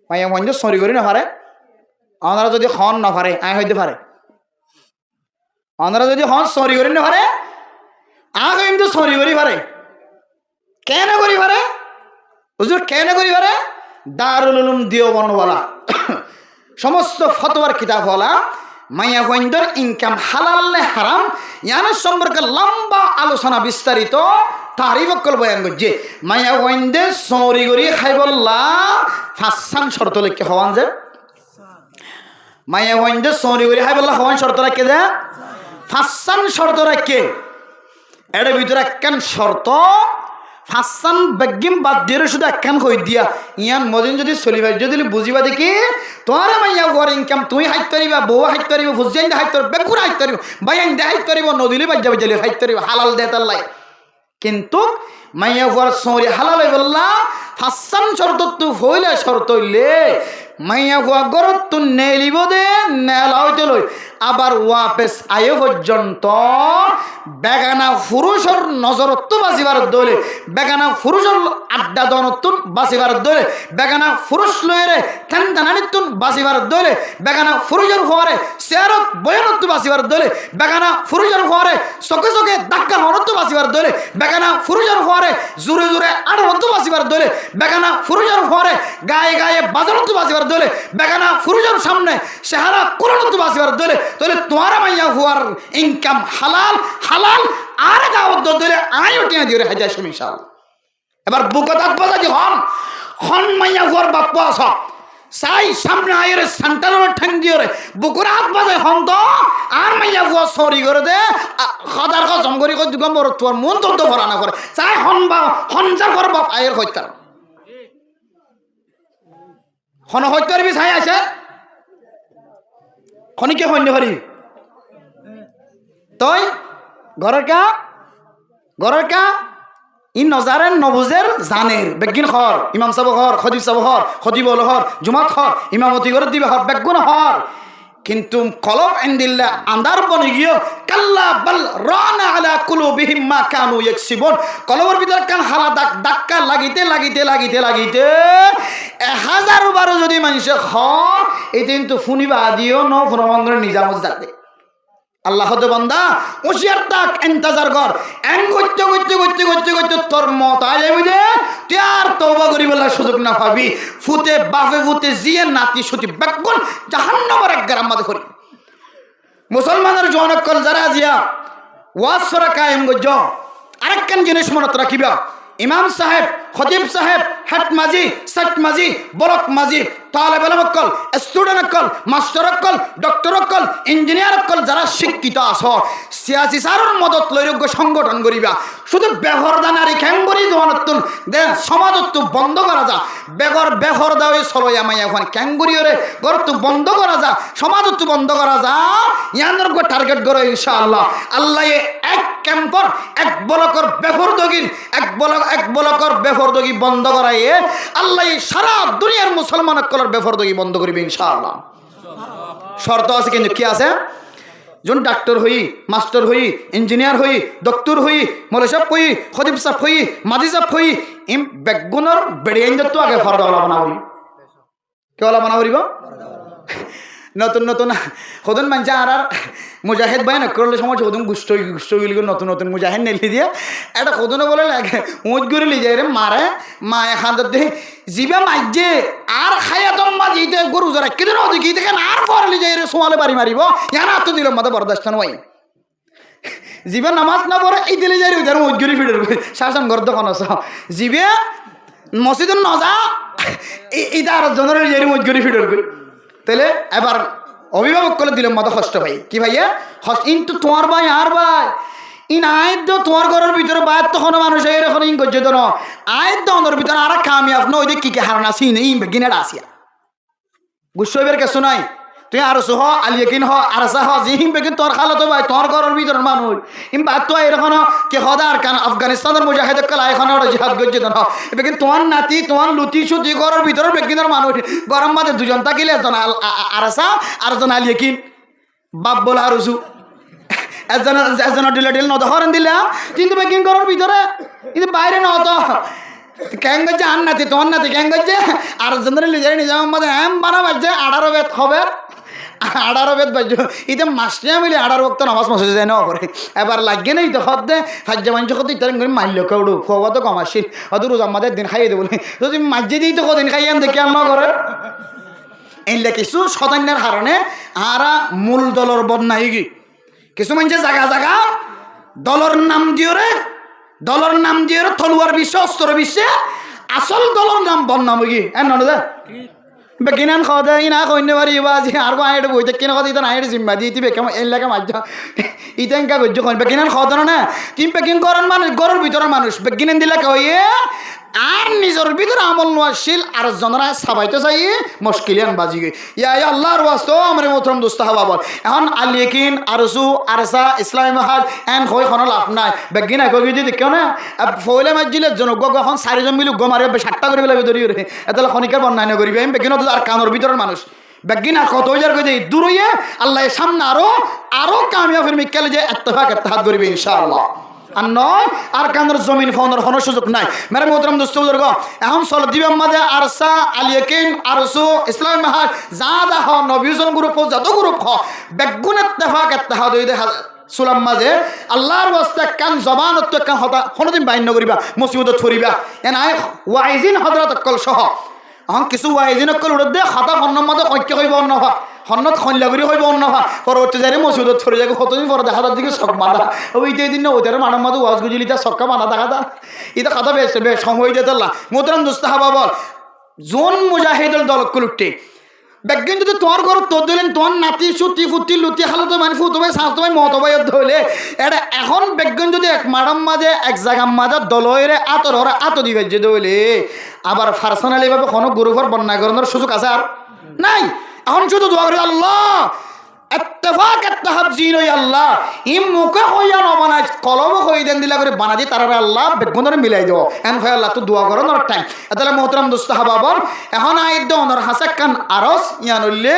A: মাইয়া ফাইন্দে সরি করি না পারে আমরা যদি খন না পারে আয় হইতে পারে আমরা যদি হন সরি করি না পারে আগে কিন্তু সরি করি পারে কেন করি পারে হুজুর কেন করি পারে দারুল উলুম দেওবন্দওয়ালা সমস্ত ফতোয়ার কিতাবওয়ালা মাইয়া বন্ধর ইনকাম হালাল নে হারাম ইয়ানের সম্পর্কে লম্বা আলোচনা বিস্তারিত তারিফ কল বয়ান করছে মাইয়া বন্ধে সরি করি খাইবল্লা ফাঁসান শর্ত লেখকে হওয়ান যে মাইয়া বন্ধে সরি করি খাইবল্লা হওয়ান শর্ত রাখে যে ফাঁসান শর্ত রাখে এর ভিতরে একখান শর্ত ফাঁসান বেগিম বাদ দিয়ে শুধু একখান কই দিয়া ইয়ান মদিন যদি চলিবাই যদি বুঝিবা দেখি তোমার মাইয়া ঘর ইনকাম তুই হাইত পারিবা বউ হাইত পারিব ফুজাইন হাইত পারিব বেগুর হাইত পারিব বাইন দে হাইত পারিব নদীলে বাজ্যা বাজ্যালে হাইত পারিব হালাল দে তাল্লাই কিন্তু মাইয়া ঘর সরি হালাল হই বললা ফাঁসান শর্ত তু হইলে শর্ত হইলে মাইয়া ঘর গরত তু নেলিব দে নেলা হইতে লই আবার ওয়াপেস আয়ো পর্যন্ত বেগানা পুরুষের নজরত বাঁচিবার দলে বেগানা পুরুষের আড্ডা দনতুন বাঁচিবার দলে বেগানা পুরুষ লয়েরে ঠান টানানিতুন বাঁচিবার দলে বেগানা পুরুষের ফোয়ারে চেয়ারত বয়ানত বাঁচিবার দলে বেগানা পুরুষের ফোয়ারে চকে চকে ধাক্কা হনত বাঁচিবার দলে বেগানা পুরুষের ফোয়ারে জোরে জোরে আড়ত বাঁচিবার দলে বেগানা পুরুষের ফোয়ারে গায়ে গায়ে বাজারত বাঁচিবার দলে বেগানা পুরুষের সামনে চেহারা কোরআনত বাঁচিবার দলে তাহলে তোমার মাইয়া হুয়ার ইনকাম হালাল হালাল আর দাওয়াত দলে আয় টিয়া দিয়ে হাজার ইনশাআল্লাহ এবার বুকত বাজা দি হন মাইয়া হুয়ার বাপ্পা আস সাই সামনে আয়ের সেন্টারের ঠ্যাং দিয়ে রে বুকুর হাত বাজে হন তো আর মাইয়া হুয়া সরি করে দে খাদার কসম করি কই দুগম বড় তোর মন তো ভরা না করে চাই হন বা হনজার ঘর বাপ আয়ের হইতার হন হইতার বি চাই আছে খনিকে হইনে পারি তই ঘরের কা ই নজারের নবুজের জানের বেগিন হর ইমাম সাহেব হর খদিব সাহেব হর খদিব হর জুমাত হর ইমামতি করে দিবে হর বেগুন হর কিন্তু কলব ইনদিল্লাহ আন্দার বনি গিয়ে কাল্লা বাল রানা আলা কুলুবিহিম মা কানু ইয়াকসিবুন কলবের ভিতর কান হালা ধাক্কা লাগিতে 1000 বার যদি মানুষ হ এই কিন্তু ফুনিবা দিও ন ফুনমঙ্গল নিজামত যাতে আল্লাহ হতে বান্দা হুশিয়ার তাক ইন্তজার কর এন করতে তোর মত আইলে বুঝে তুই আর তওবা করিবার সুযোগ না পাবি ফুতে বাপে ফুতে জিয়ে নাতি সুতি বেগুন জাহান্নামের এক গ্রাম মাঝে করি মুসলমানের জনকল যারা জিয়া ওয়াজ সরা কায়েম গজ আরেকখান জিনিস মনত রাখিবা ইমাম সাহেব খতিব সাহেব হাট মাজি সাট মাজি বরক মাজি তালেব ইলম call student call master call doctor call engineer call যারা শিক্ষিত আছ সিয়াসি সারর মদত লৈরোগ্য সংগঠন করিবা শুধু বেহরদানারি ক্যাঙ্গরি দোয়ানতুন দে সমাজত বন্ধ করা যা বেহর দাওয়ে সরয়া মাইয়া এখন ক্যাঙ্গরিয়রে গরত বন্ধ করা যা সমাজত বন্ধ করা যা ইয়ানর গো টার্গেট করো ইনশাআল্লাহ আল্লাহ এক ক্যাম্পর এক বলকর বেফরদগির এক বলকর বেফরদগি বন্ধ করাইয়ে আল্লাহ সারা দুনিয়ার মুসলমান কলর বেফরদগি বন্ধ করিবে ইনশাআল্লাহ শর্ত আছে কিন্তু কি আছে জন ডাক্তার হই মাস্টার হই ইঞ্জিনিয়ার হই ডক্টর হই মৌলভী সাহেব হই খতিব সাহেব হই মাজি সাহেব হই ইম বেগুনের বেড়িয়াইন তো আগে ফরদাওয়ালা বানাবি কেওয়ালা বানাবরিব নতুন সদন মানছে আর মুজাহিদ ভাই না করলে সময় সদন গুষ্ট নতুন মুজাহিদ নেলি দিয়ে এটা সদনে বলে লাগে উঁচ করে লি যায় রে মারে মায়ে খান্দার দেখে জিবা মাইজে আর খাইয়া তো মাঝিতে গরু যারা কেদিন দেখি দেখেন আর পরে লি যায় রে সোয়ালে বাড়ি মারিব ইয়ার হাত দিল মাথা বরদাস্ত নয় জিবা নামাজ না পড়ে এই দিলে যাই যার উঁচ করে ফিরে শাসন ঘর দোকান আস জিবে মসজিদের নজা এইটা আর জনের যাই উঁচ করে ফিরে তাহলে এবার অভিভাবক করে দিলাম মতো কষ্ট ভাই কি ভাইয়া কিন্তু তোমার ভাই আর ভাই ইন আয়ত তোমার ঘরের ভিতরে বাইর তখন মানুষ এরকম ইন করছে তো আয়ত অন্দর ভিতরে আর কামিয়াব নয় ওই কি হারান আসি নেই বেগিনার আসিয়া গুসইবের কেসো নাই তুই আর সহ আলিয়াকিন হ আর সাহ জিহিম বেগিন তোর খালো তো ভাই তোর ঘরের ভিতরে মানুষ ইম বাদ তো এরকম কে হদার কান আফগানিস্তানের মুজাহিদ কালা এখন জিহাদ করছে তো বেগিন তোমার নাতি তোমার লুতি সুতি ঘরের ভিতরে বেগিনের মানুষ গরম মাঝে দুজন থাকিলে একজন আরসা আর একজন আলিয়াকিন বাপ বলে আর উজু একজনের ডিল নদহরেন দিলে কিন্তু বেগিন ঘরের ভিতরে কিন্তু বাইরে নহতো ক্যাং করছে আর নাতি তোমার নাতি ক্যাং করছে আর একজনের লিজারি নিজাম মাঝে এম বানা বাজছে 18 বেত হবে আড়ারো বেদ বাজ্য ইতে মাসটিয়া মিলে আড়ার বক্ত নামাজ মসজিদে যায় না করে এবার লাগে নাই তো হদ্দে হাজ্য মানুষ কত ইত্যাদি করে মারল কেউড়ু খোয়া তো কম আসিল অত রোজ আমাদের দিন খাইয়ে দেবো তো তুমি মাঝে দিই তো কদিন খাইয়ে আন দেখে আন করে এইলে কিছু শতান্যের কারণে আরা মূল দলর বদনাই গি কিছু মানুষের জায়গা জায়গা দলর নাম দিয়ে তলুয়ার বিশ্বে অস্ত্র বিশ্বে আসল দলর নাম বদনাম গি এন নদা বেকিনান খাওয়া দেয় না কইন্য পারি বা যে আর আইড বইতে কিনা কথা ইতান আইড জিম্মা দিয়ে দিবে কেমন এই লাগে মাঝ ইতা এনকা গজ্য কইন বেকিনান খাওয়া দেন না তুমি বেকিং করার মানুষ গরুর ভিতরের মানুষ বেকিনান দিলে কইয়ে আর নিজের ভিতরে আমল নোয়াশীল আর জনরা সাবাইতে চাই মুশকিলান বাজি গই ইয়া আল্লাহর ওয়াস্তো আমরে মোহতরম দোস্ত হওয়া বল এখন আলিকিন আরসু আরসা ইসলামী মহাজ এন হই কোনো লাভ নাই বেগিনা কই যদি কেউ না ফয়লা মাজিলে জনগ এখন চারিজন মিলি গমারে 60টা করে বেলা ধরি রে এতলা খনিকার বন্যায় করিবে আমি বেগিনা তো আর কানোর ভিতরের মানুষ বেগিনা কত হাজার কই দেই দূর হইয়ে আল্লাহ সামনে আরো কামিয়াবের মিক্কালে যে ইত্তেফাক ইত্তেহাদ করিবে ইনশাআল্লাহ আর নয় আর কানের জমিন ফাউনের কোনো সুযোগ নাই মেরে মোহতরম দোস্ত বুজুর্গ এখন চল দিবে আমাদের আরসা আলিয়াকিন আরসু ইসলামী মহাজ যা দা হ নবীজন গ্রুপ যত গ্রুপ হ বেগুন ইত্তেফাক ইত্তেহাদ হই দে সুলাম মাঝে আল্লাহর ওয়াস্তে কান জবানত কান হতা কোনদিন বাইন করিবা মুসিবত ছড়িবা এন আই ওয়াইজিন হযরত কল সহ এখন কিছু ওয়াইজিন কল উড়ে দে খাতা হন্নম মাঝে ঐক্য হইব অন্যভা হন্নত খনলা করি হইব অন্যভা পরবর্তী যারে মসজিদত ছড়ি যাবে কতদিন পরে দেখা যাচ্ছে দিকে শখ বাঁধা ওইটা দিন না ওইটার মানব মাঝে ওয়াজ গুজলি তার শখা বাঁধা দেখা দা এটা কথা বেশ সময় দিয়ে তাল্লা মোহতরম দোস্ত হাবা বল জোন মুজাহিদুল দলকুল উঠে বেগিন যদি তোমার ঘর তোর দিলেন তোমার নাতি সুতি ফুটি লুটি খালো তো মানে ফুটবে সাঁস তোমায় মতবাই ধরলে এটা এখন বেগিন যদি এক মাডাম মাঝে এক জায়গার মাঝে দলরে আত দিবে যে ধরলে আবার পার্সোনালি ভাবে কোনো গ্রুপের বন্যা করানোর সুযোগ আছে আর নাই এখন শুধু দোয়া করি আল্লাহ ইত্তেফাক ইত্তেহাদ জিন ওই আল্লাহ ইম মুখে হইয়া নবানাই কলম হই দেন দিলা করে বানা দি তারা আল্লাহ বেগুনরে মিলাই দাও এন হয় আল্লাহ তো দোয়া করো নর টাইম এতলে মোহতরম দোস্ত হাবাবর এখন আইদ দনর হাসাক কান আরস ইয়ানুল্লে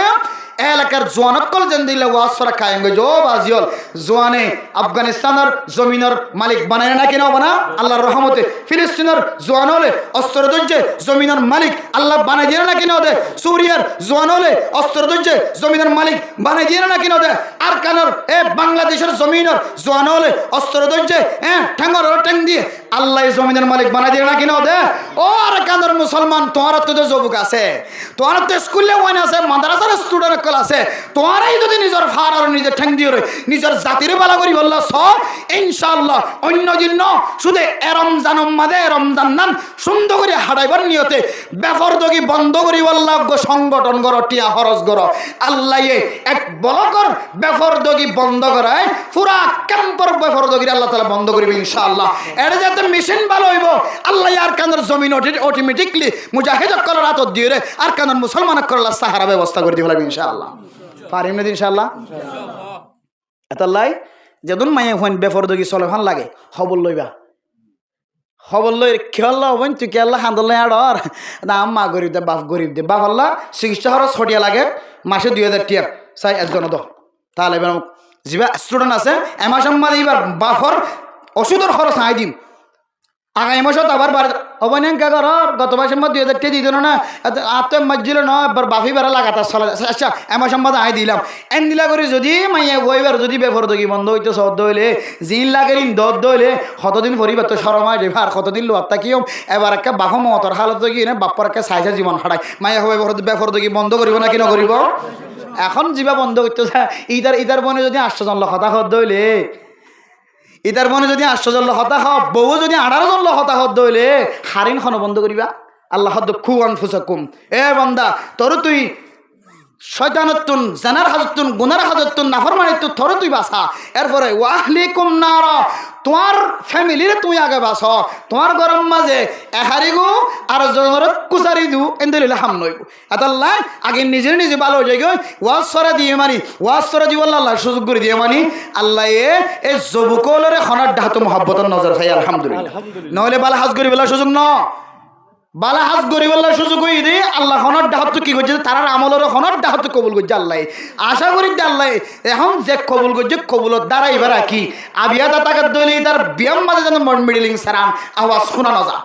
A: এলাকার জোয়ানকল যেন দিলে ওয়াসরা কায়েম গো জো বাজিল জোয়ানে আফগানিস্তানের জমিনের মালিক বানায় না কেন বানা আল্লাহর রহমতে ফিলিস্তিনের জোয়ান হলে অস্ত্র ধরছে জমিনের মালিক আল্লাহ বানাই দিয়ে না কেন দে সুরিয়ার জোয়ান হলে অস্ত্র ধরছে জমিনের মালিক বানাই দিয়ে না কেন দে আর কানের বাংলাদেশের জমিনের জোয়ান হলে অস্ত্র ধরছে ঠ্যাঙ্গর ঠ্যাং দিয়ে আল্লাহ জমিনের মালিক বানাই দিয়ে না কেন দে ও আর কানের মুসলমান তোমার তো যুবক আছে তোমার তো স্কুলে ওয়ান আছে মাদ্রাসার স্টুডেন্ট আছে তোমারাই যদি নিজের ফার আর নিজের ঠ্যাং দিয়ে নিজের জাতির বালা করি বলল সব ইনশাআল্লাহ অন্য দিন শুধু রমজান মাদে রমজান নান সুন্দর করে হারাইবার নিয়তে বেফরদগি বন্ধ করি বললাম সংগঠন করো টিয়া খরচ করো আল্লাহ এক বলকর বেফরদগি বন্ধ করায় পুরা ক্যাম্পর বেফরদগি আল্লাহ তাআলা বন্ধ করিবে ইনশাআল্লাহ এটা যাতে মেশিন ভালো হইব আল্লাহ আর কানের জমিন অটোমেটিকলি মুজাহিদ করার হাত দিয়ে আর কানের মুসলমান করার সাহারা ব্যবস্থা করে দিবে ইনশাআল্লাহ পারিম না ইনশাআল্লাহ এতলাই যেদিন মাইয়া হইন বেফরদগি চলে ভাল লাগে খবর লইবা খবর লই খেয়াল্লা হবেন তুই খেয়াল্লা হান্দলাই আড়র দাম মা গরিব দে বাপ গরিব দে বাপ আল্লাহ চিকিৎসা খরচ ছটিয়া লাগে মাসে 2000 টাকা চাই একজন তো তাহলে এবার যা স্টুডেন্ট আছে এমাসম মাঝে এবার বাপর ওষুধের খরচ আই দিম আগামী মাসত আবার অবনান কাগর গত মাসের মধ্যে 2000 টাকা দিত না আত্ম মজ্জিল ন এবার বাফি বেড়া লাগাতা চলে আচ্ছা এমাসম মাঝে আই দিলাম এন দিলা করে যদি মাইয়া বইবার যদি বেফরদগি বন্ধ হইতে সদ্য হইলে জিন লাগের দদ হইলে কতদিন পরিবার তো সরমায় রেভা আর কতদিন লোয়াত্তা কিয়ম এবার একটা বাফা মতর হালত কি না বাপ্পার একটা সাইজা জীবন হারায় মাইয়া হবে বেফরদগি বন্ধ করিব না কি নকরিব এখন যিবা বন্ধ করতে ইদার বনে যদি 800 জন কথা সদ্য হইলে ইতার মনে যদি 800 জন হতা হব বউ যদি 18 জন হতা হদ হইলে হারিন খন বন্ধ করিবা আল্লাহ হদ খুয়ান ফুসাকুম বান্দা তোর তুই শয়তানতুন জানার হাজতুন গুনার হাজতুন নাফরমানিতুন তোর তুই বাসা এরপরে ওয়াহলিকুম নার তোমার ফ্যামিলির তুই আগে বাস তোমার গরম মাঝে এহারিগু আর জনরত কুসারি দু এন্দেলিলে হাম নইব আল্লাহ আগে নিজে ভালো হয়ে যায় ওয়াসরা দিয়ে মানি ওয়াসরা দিব আল্লাহ সুযোগ করে দিয়ে মানি আল্লাহ এই জবুকলরে খনার ডাহাত মহব্বতের নজর খাই আলহামদুলিল্লাহ নহলে বালা হাজ করি বেলা সুযোগ ন বালা হাজ গরিবাল্লার সুযোগ হয়ে দে আল্লাহ খনার ডাহাত কি করছে তার আমলের খনার ডাহাত কবুল করছে আল্লাহ আশা করি আল্লাহ এখন যে কবুল করছে কবুলত দ্বারা এবার কি আবিয়াতা তাকাত দইলে তার ব্যায়াম মাঝে যেন মিডিলিং সারান আওয়াজ শোনা না যা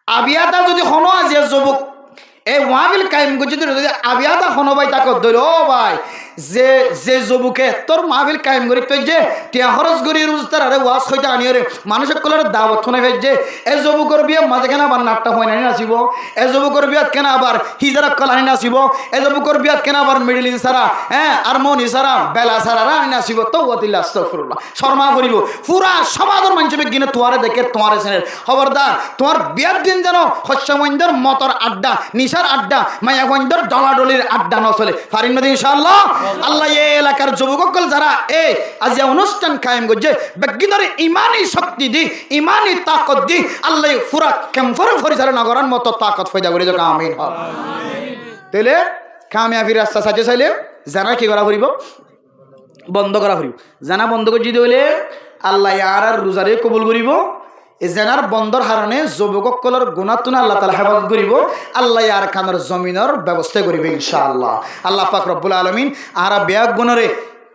A: আবিয়াতা যদি কোনো আজিয়া যুবক এই ওয়াবিল কায়েম করছে যদি আবিয়াদা হনো ভাই তাকে ধরো ও ভাই যে যে যুবকে তোর মাহফিল কায়েম করি তুই যে টিয়া খরচ করি রোজদার আরে ওয়াজ হইতে আনি রে মানুষের কলার দাওয়াত শুনে ফেলছে এই যুবকর বিয়ে মাঝে কেন আবার নাট্টা হয় নানি নাচিব এই যুবকর বিয়াত কেন আবার হিজারা কলানি নাচিব এই যুবকর বিয়াত কেন আবার মিডিল ইসারা হ্যাঁ আর মন ইসারা বেলা সারা আনি নাচিব তো ওয়াতিল্লাহ আস্তাগফিরুল্লাহ শর্মা করিব পুরা সমাজের মানুষ বিজ্ঞানে তোয়ারে দেখে তোমারে চেনে খবরদার তোমার বিয়ার দিন যেন শস্যমন্দর মতর আড্ডা নিশার আড্ডা মায়াগঞ্জর ডলাডলির আড্ডা না চলে পারিন না ইনশাআল্লাহ আল্লাহ এই এলাকার যুবকসকল যারা এই আজ অনুষ্ঠান কায়েম করছে বিজ্ঞানের ইমানি শক্তি দি ইমানি তাকত দি আল্লাহ পুরা ক্যাম্পার পরিচালনা করার মতো তাকত ফয়দা করে যাক আমিন তাহলে কামিয়াবির রাস্তা সাজে চাইলে জানা কি করা করিব বন্ধ করা করিব জানা বন্ধ করে যদি হইলে আল্লাহ আর রোজারে কবুল করিব এই জেনার বন্দর হারণে যুবকসকলের গুণাতুনা আল্লাহ তাআলা হেফাজত করিব আল্লাহ আর খানের জমিনের ব্যবস্থা করিবে ইনশাআল্লাহ আল্লাহ পাক রব্বুল আলামিন আর বেয়াক গুণরে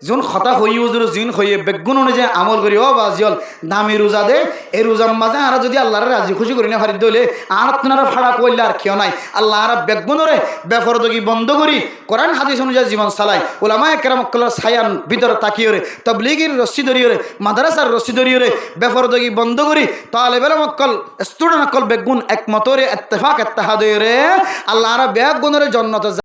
A: যোন খতা হই উজুর জিন হইয়ে বেগুন অনুযায়ী আমল করি ও বাজিল দামি রোজা দে এই রোজার মাঝে আর যদি আল্লাহর রাজি খুশি করি না ফারি দলে আর আপনারা ফাড়া করলে আর কেউ নাই আল্লাহ আর বেগুনরে বেফরদগি বন্ধ করি কোরআন হাদিস অনুযায়ী জীবন চালাই ওলামায়ে কেরামকলের ছায়ার ভিতরে তাকিয়ে তবলিগির রশ্মি ধরিয়ে মাদ্রাসার রশ্মি ধরিয়ে বেফরদগি বন্ধ করি তালেবের মক্কল স্টুডেন্ট মক্কল বেগুন একমতরে ইত্তেফাক ইত্তেহাদ আল্লাহ আর বেগুনরে জন্নত